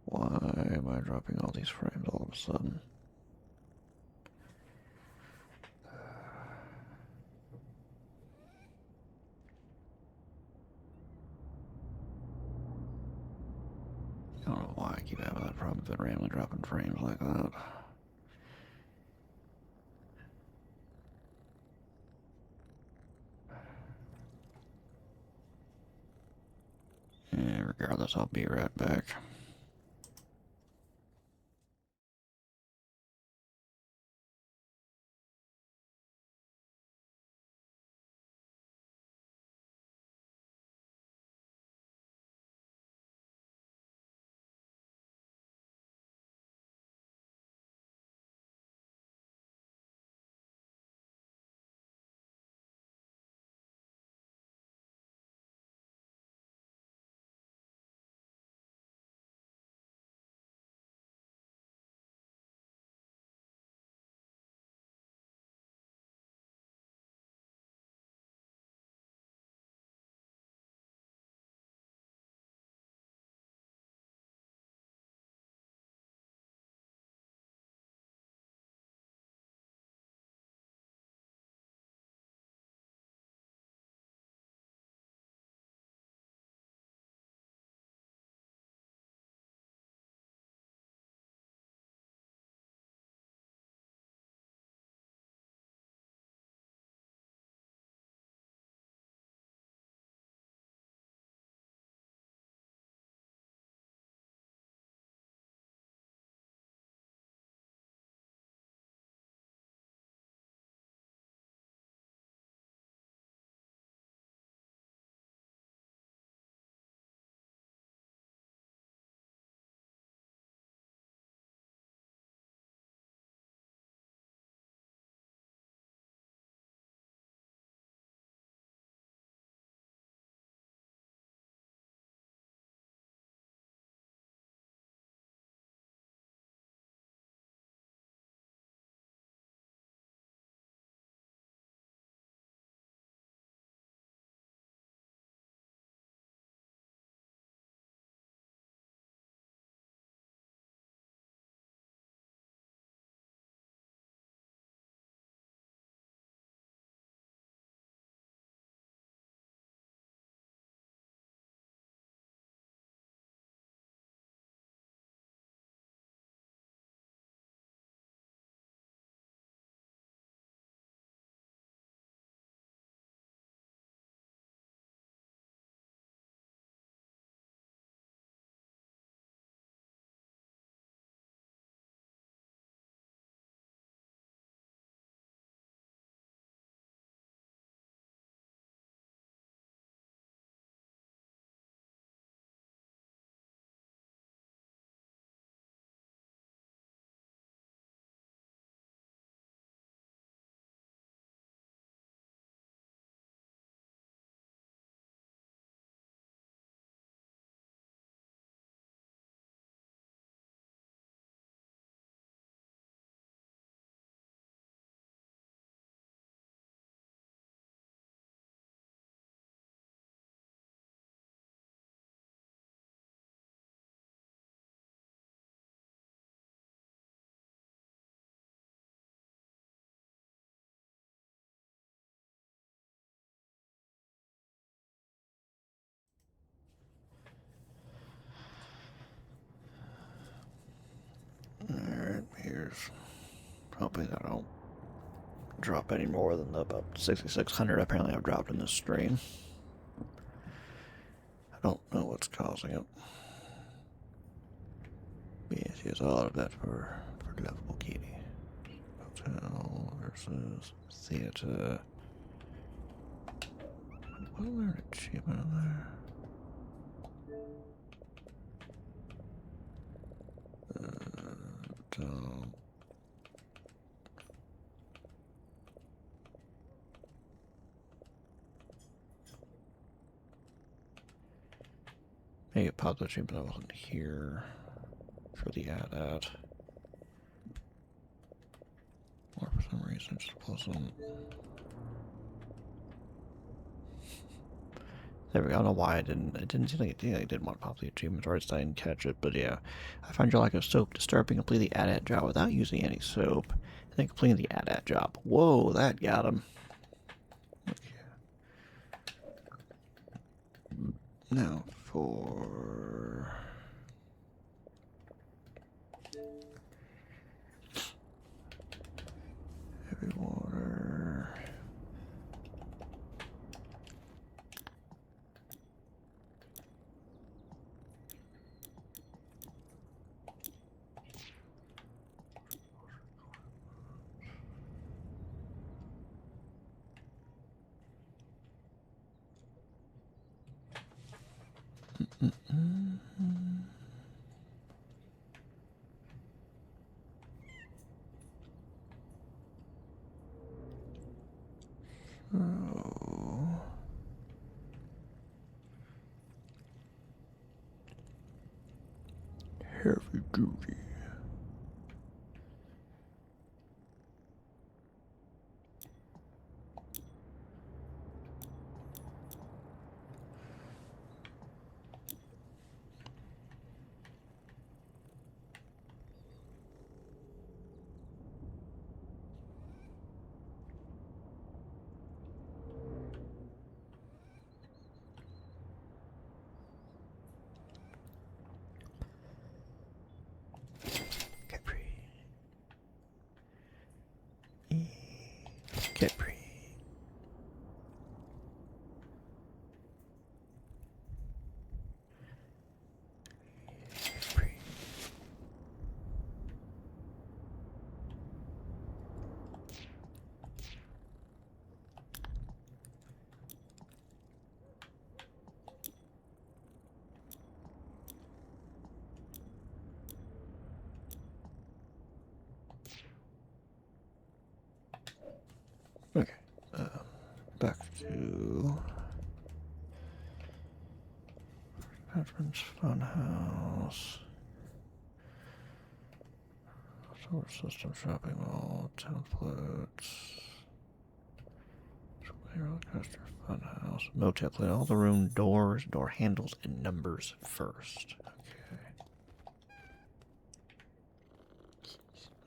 Why am I dropping all these frames all of a sudden? I don't know why I keep having that problem with it randomly dropping frames like that. Yeah, regardless, I'll be right back. always hoping I don't drop any more than the about 6,600 apparently I've dropped in this stream. I don't know what's causing it. Yes, yes, all of that for lovable kitty. Hotel versus theater. What was an achievement in there? Hotel. Maybe a popular achievement that wasn't here for the ad. Or for some reason it just wasn't. There we go. I don't know why it didn't seem like it did want to pop the achievement, or I just didn't catch it, but yeah. I find your lack of soap disturbing. Complete the AT-AT job without using any soap. And then completing the AT-AT job. Whoa, that got him. Okay. Now for heavy water. So heavy duty. Capri. Capri. Capri. Okay. Back to Patrons Funhouse. Solar System Shopping Mall. Templates. Roller Coaster Funhouse. Motel. Clean all the room doors, door handles, and numbers first.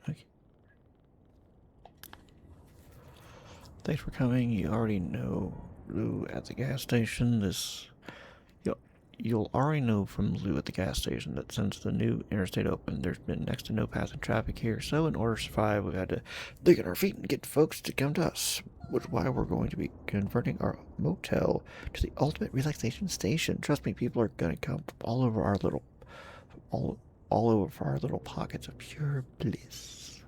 Okay. Thanks for coming. You already know Lou at the gas station. You'll already know from Lou at the gas station that since the new interstate opened, there's been next to no passing traffic here. So in order to survive, we've had to dig on our feet and get folks to come to us. Which is why we're going to be converting our motel to the ultimate relaxation station. Trust me, people are gonna come from all over our little pockets of pure bliss.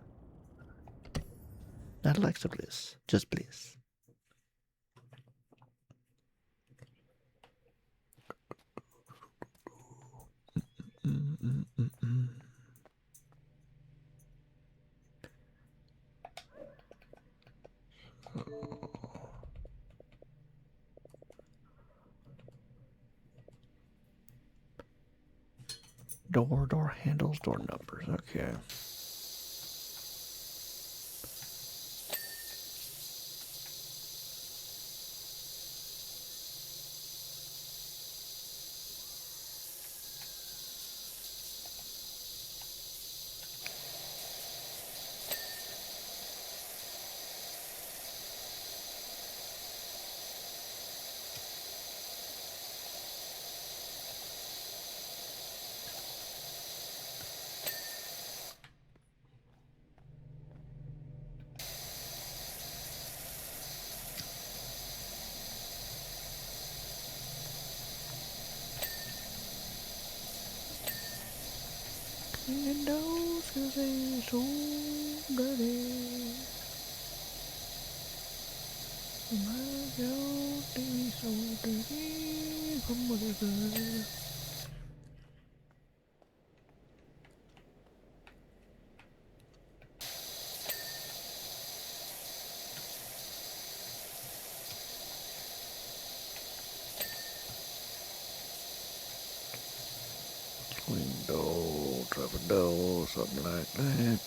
Not Alexa bliss, just bliss. Door handles, door numbers. Okay. Cleaning those 'cause they're so dirty. My girl, they so dirty from whatever. Window, trap a door, something like that.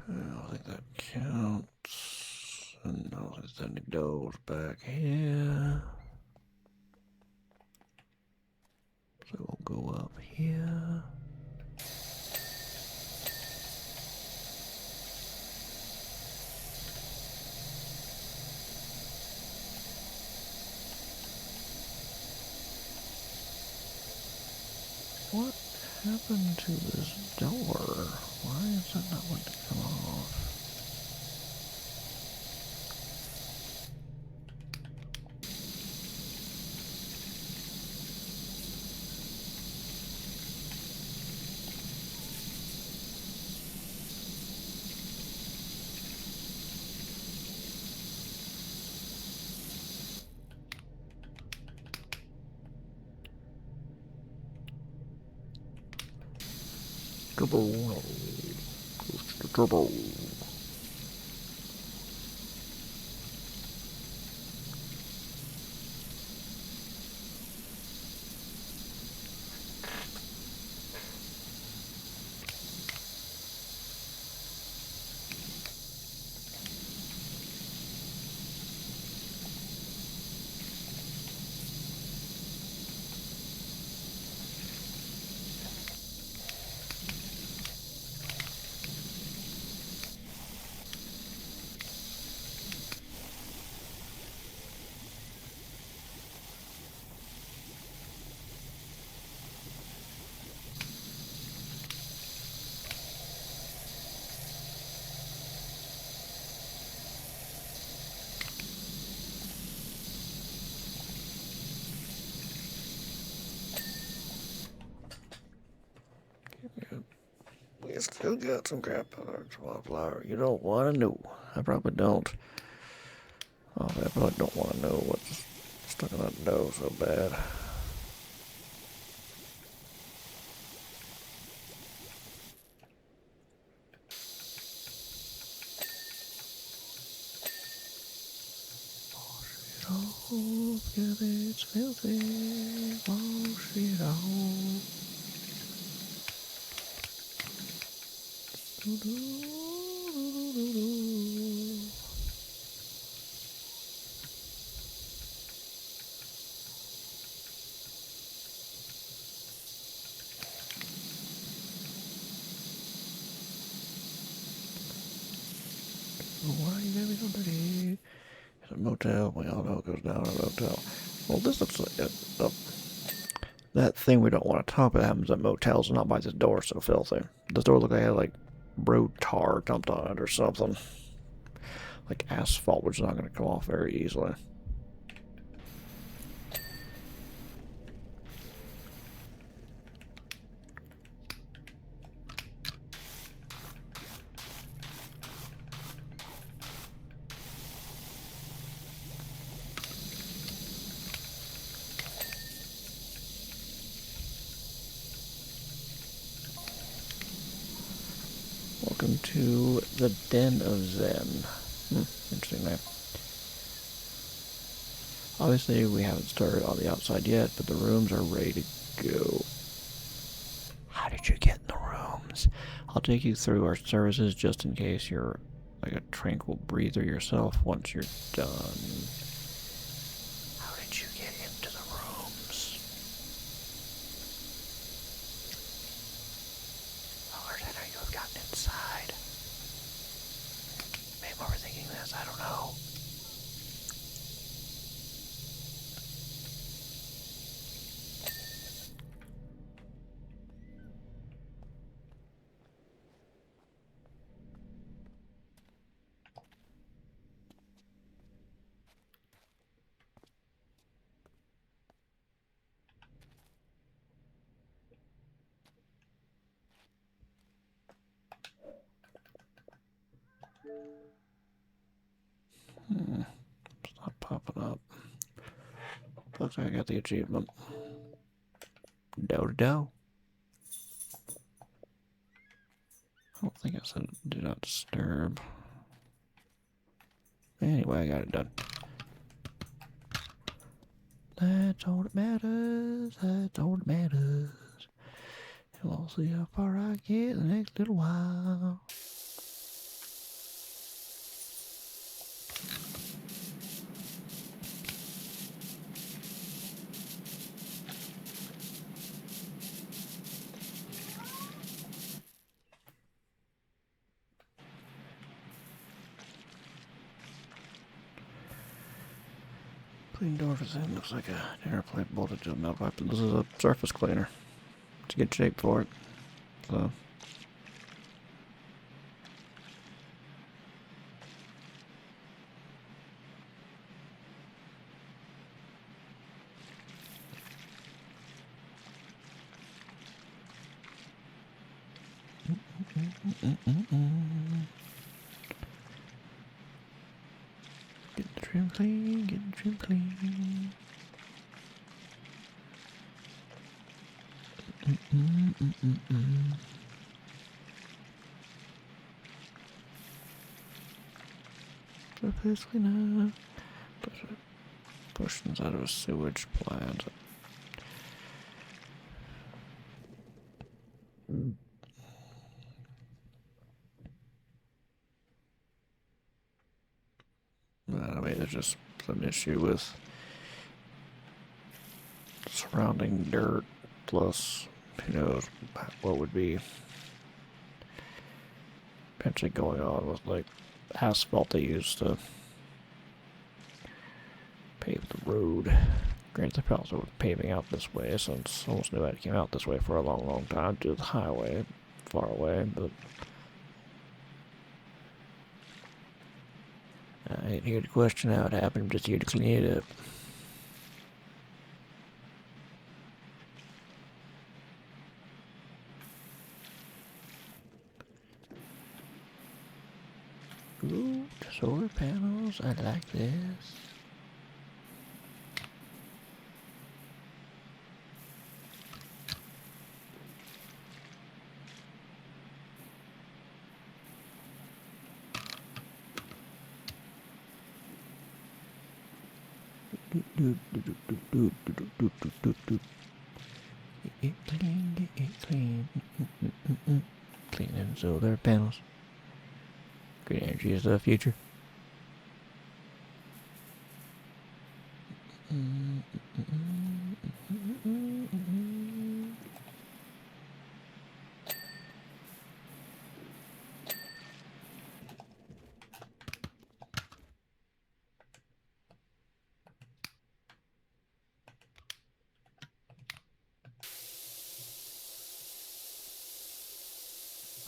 I don't think that counts. And I don't think there's any doors back here. So we'll go up here. What happened to this door? Why is that not wanting to come off? Turbo, goes to turbo. We still got some crap products, wildflower. You don't want to know. I probably don't. Oh, I probably don't want to know what's stuck in that dough so bad. Wash it off, 'cause it's filthy. Wash it off. Do, do, do, do, do. Why you gotta be so dirty? It's a motel. We all know it goes down in a motel. Well, this looks like that thing we don't want to talk about happens at motels, not by this door so filthy. This door looked like it had like road tar dumped on it or something. Like asphalt, which is not going to come off very easily. Welcome to the Den of Zen. Interesting name. Obviously, we haven't started on the outside yet, but the rooms are ready to go. How did you get in the rooms? I'll take you through our services just in case you're like a tranquil breather yourself once you're done. How did you get into the rooms? Or how you have gotten inside? Maybe I'm overthinking this, I don't know. Looks like I got the achievement. Do. I don't think I said do not disturb. Anyway, I got it done. That's all that matters. That's all that matters. And we'll see how far I get in the next little while. Clean door for them. Looks like an airplane bolted to a melt pipe. This is a surface cleaner. It's a good shape for it. So. Get the trim clean, get the trim clean. Surface cleaner. Portions out of a sewage plant. I mean, there's just some issue with surrounding dirt, plus, who knows what would be potentially going on with, like, asphalt they use to pave the road. Granted, they also were paving out this way, since almost nobody came out this way for a long, long time to the highway, far away, but I ain't here to question how it happened, I'm just here to clean it up. Ooh, solar panels, I like this. Get it clean, get it clean. Clean them solar panels. Green energy is the future.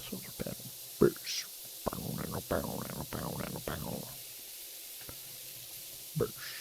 Solar panel burst. Burst.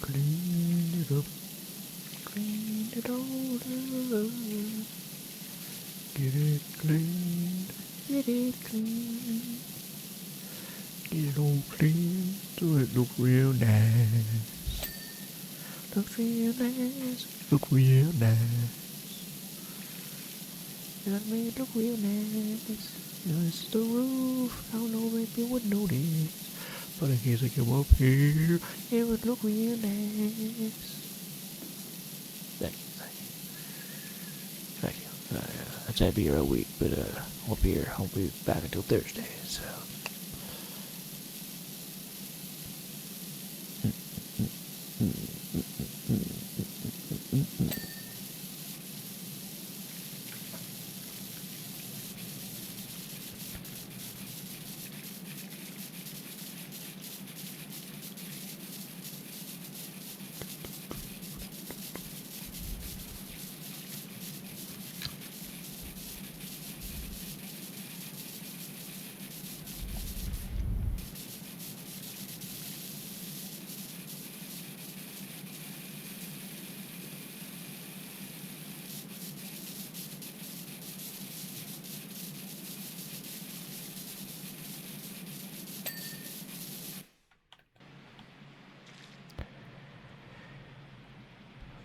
Clean it up. Clean it all up. Get it clean. Get it clean. Get it all clean so it look real nice. Looks real nice. Look real nice. Got me look real nice. This is the roof. I don't know if you would notice. But in case I come up here, it would look real nice. Thank you. I said I'd be here a week, but I'll be back until Thursday, so.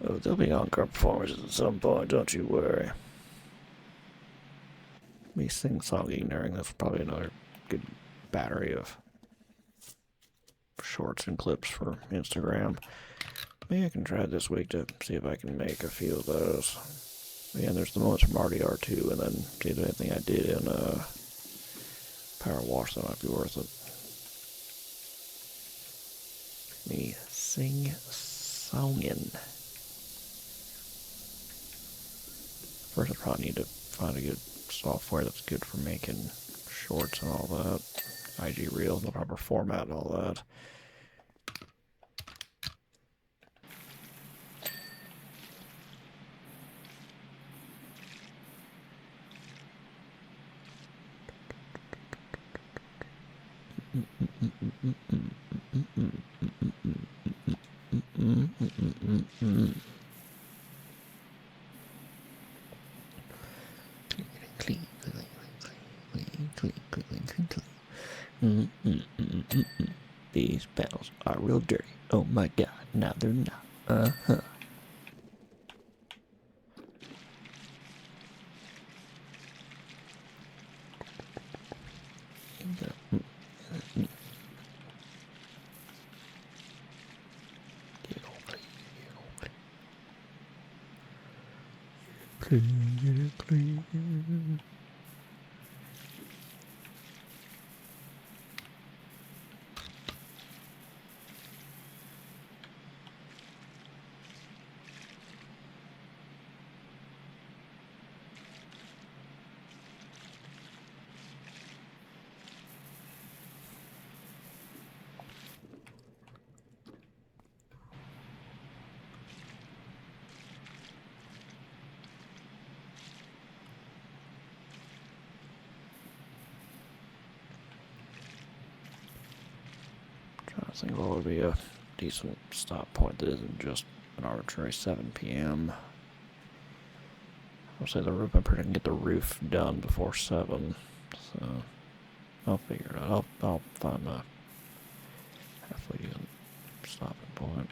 Oh, there'll be encore performances at some point, don't you worry. Me sing-songing during this, probably another good battery of shorts and clips for Instagram. Maybe I can try this week to see if I can make a few of those. Yeah, there's the moments from RDR2, and then see if anything I did in PowerWash that might be worth it. Me sing-songing. First, I probably need to find a good software that's good for making shorts and all that. IG Reel, the proper format and all that. These panels are real dirty. Oh my god, now they're not. Uh-huh. Clean, clean. I think what would be a decent stop point that isn't just an arbitrary 7 p.m. I'll say the roof. I'm pretty can get the roof done before 7, so I'll figure it out. I'll find a halfway decent stopping point.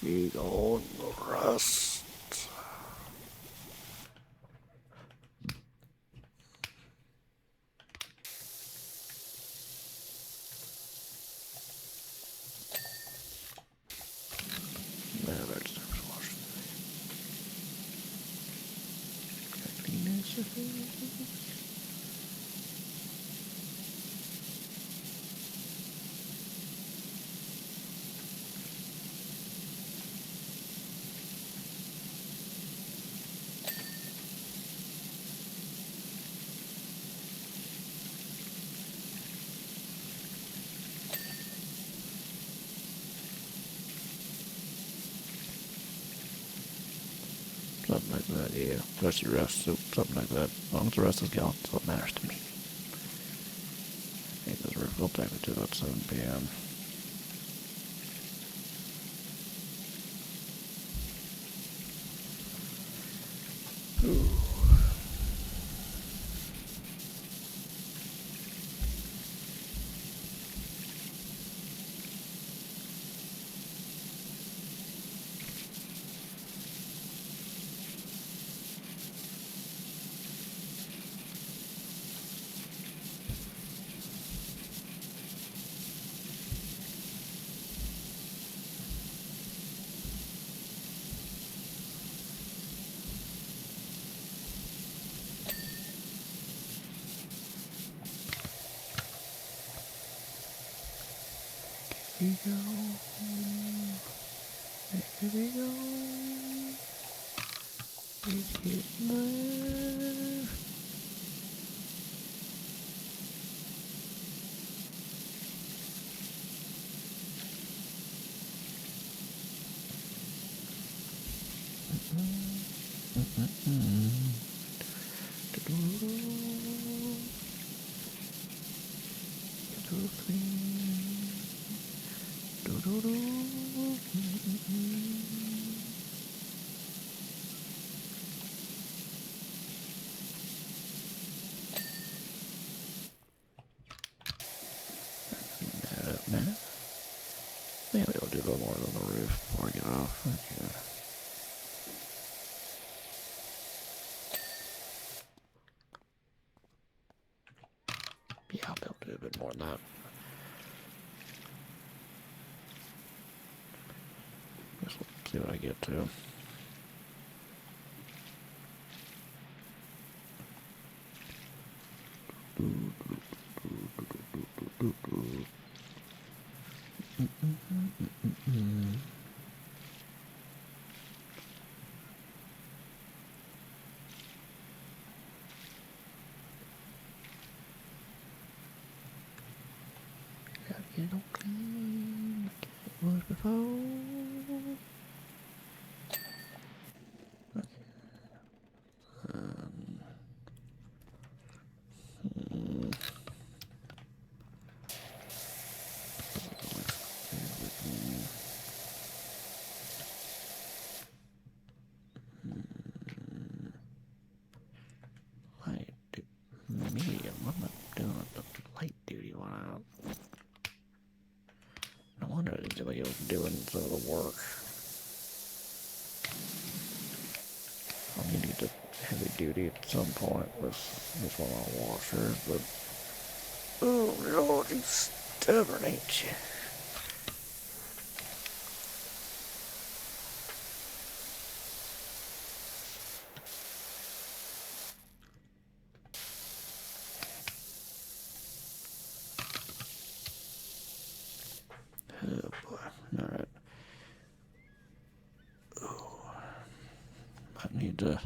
Eat all the rest. There, that's time to wash. Clean this. Something like that, yeah. Just the rest, so something like that. As long as the rest is gone, that's what matters to me. I think this roof will take me to about 7 p.m. Ooh. Here we go. Here we go. He's getting there. Maybe I'll do a little more on the roof before I get off. Okay. Yeah, I'll be able to do a bit more than that. Guess we'll see what I get to. Gotta get it all clean like it was before. Light duty. Medium. What am I doing with the light duty one? No wonder anybody was doing some of the work. I'll need to get to heavy duty at some point with one of my washers, but oh Lord, you stubborn, ain't you? Oh boy, alright. Oh, I need to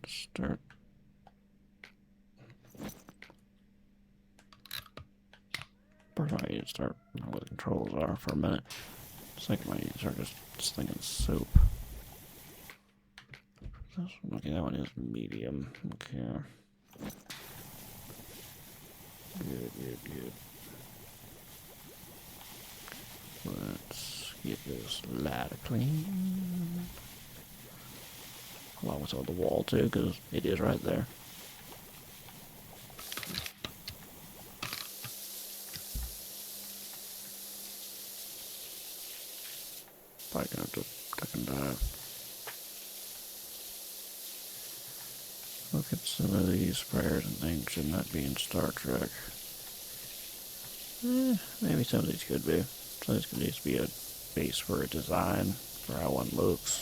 start. First, I need to start where the controls are for a minute. Second, I need to start just slinging soap. Okay, that one is medium. Okay. Good. Let's get this ladder clean. Along with all the wall too, because it is right there. Probably gonna have to duck and dive. Look at some of these sprayers and things. Should not be in Star Trek. Maybe some of these could be. Some of these could just be a base for a design, for how one looks.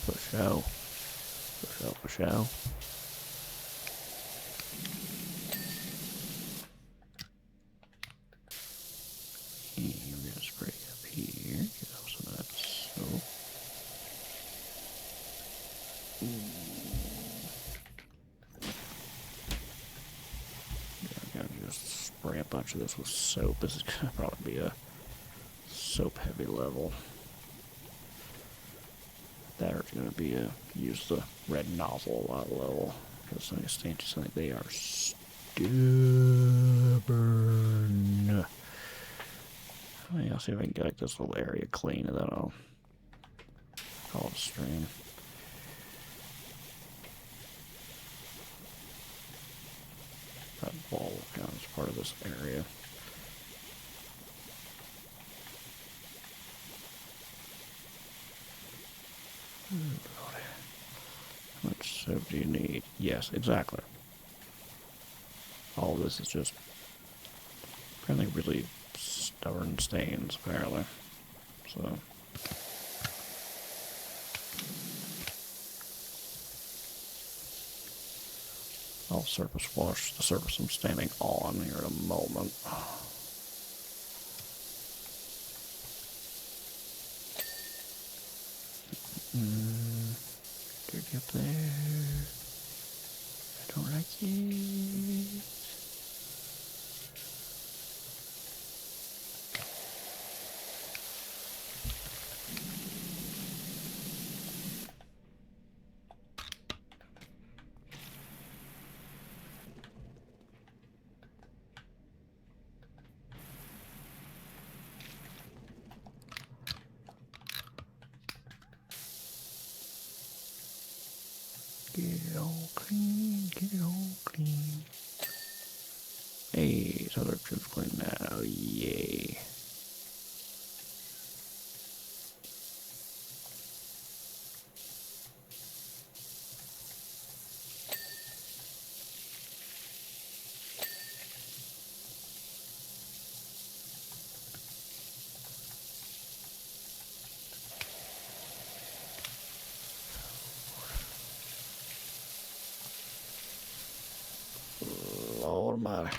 For show. For show, for show. And we're gonna spray up here. Get off some of that soap. Yeah, I'm gonna just spray a bunch of this with soap. This is gonna probably be a soap heavy level. That is going to be a use the red nozzle a lot level. Because some of these things just like they are stubborn. I'll see if I can get like this little area clean and then I'll call it a stream. That wall will count as part of this area. How much soap do you need? Yes, exactly. All of this is just apparently really stubborn stains, apparently. So. I'll surface wash the surface I'm standing on here in a moment. Dirty up there. I don't like it. Get it all clean, get it all clean. Hey, so their trip's clean now, yay. Lord almighty.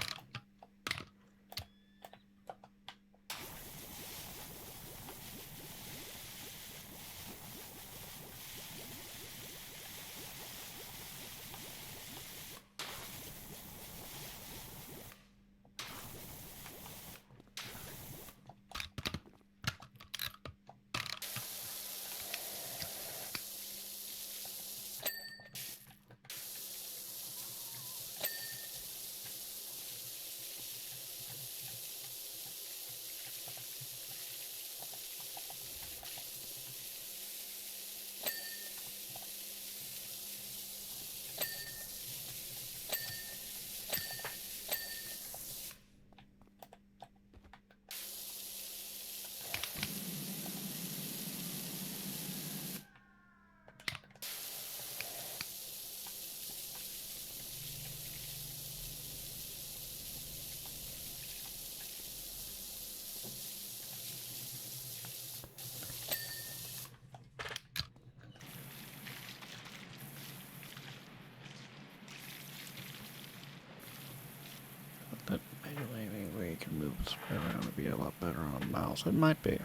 But maybe we can move this around to be a lot better on a mouse. It might be.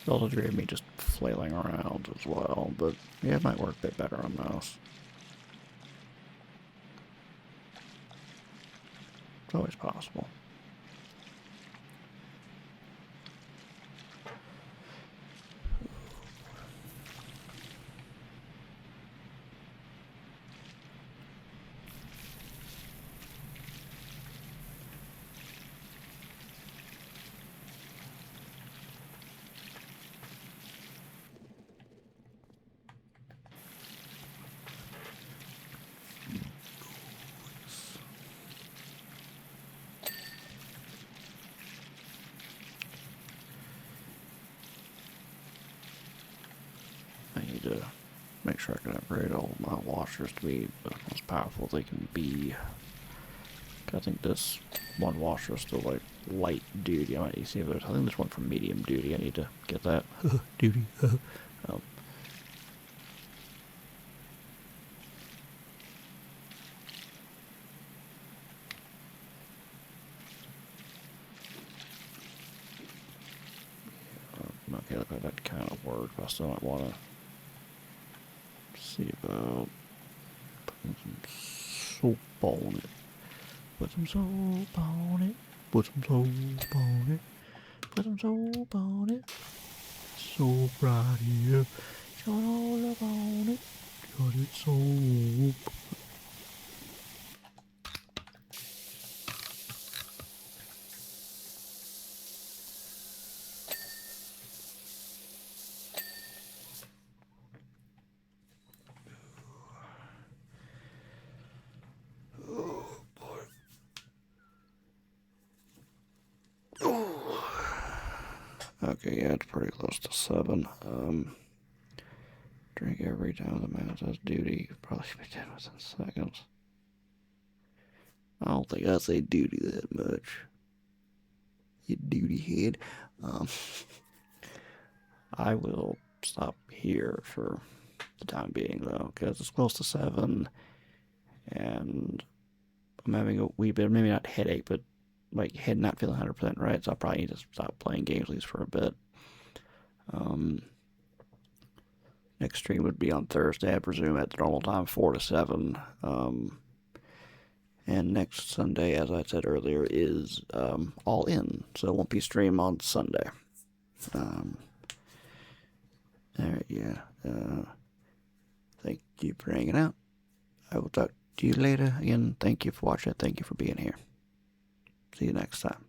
It's also degree of me just flailing around as well, but yeah, it might work a bit better on mouse. It's always possible. need to make sure I can upgrade all my washers to be the most powerful they can be. I think this one washer is still like light duty. I might need to see if there's. I think there's one for medium duty. I need to get that. Duty. Okay, look like that kind of worked, but I still might want to see about putting some soap on it. Put some soap on it. Put some soap on it. Put some soap on it. Soap right here. Got all up on it. Got it soap. Okay, yeah, it's pretty close to 7. Drink every time the man says duty. Probably be dead within seconds. I don't think I say duty that much. You duty head. I will stop here for the time being, though, because it's close to 7, and I'm having a wee bit, maybe not headache, but like head not feeling 100% right, so I probably need to stop playing games at least for a bit. Next stream would be on Thursday, I presume, at the normal time, 4 to 7. And next Sunday, as I said earlier, is All In, so it won't be stream on Sunday. Alright, yeah. Thank you for hanging out. I will talk to you later. Again, thank you for watching. Thank you for being here. See you next time.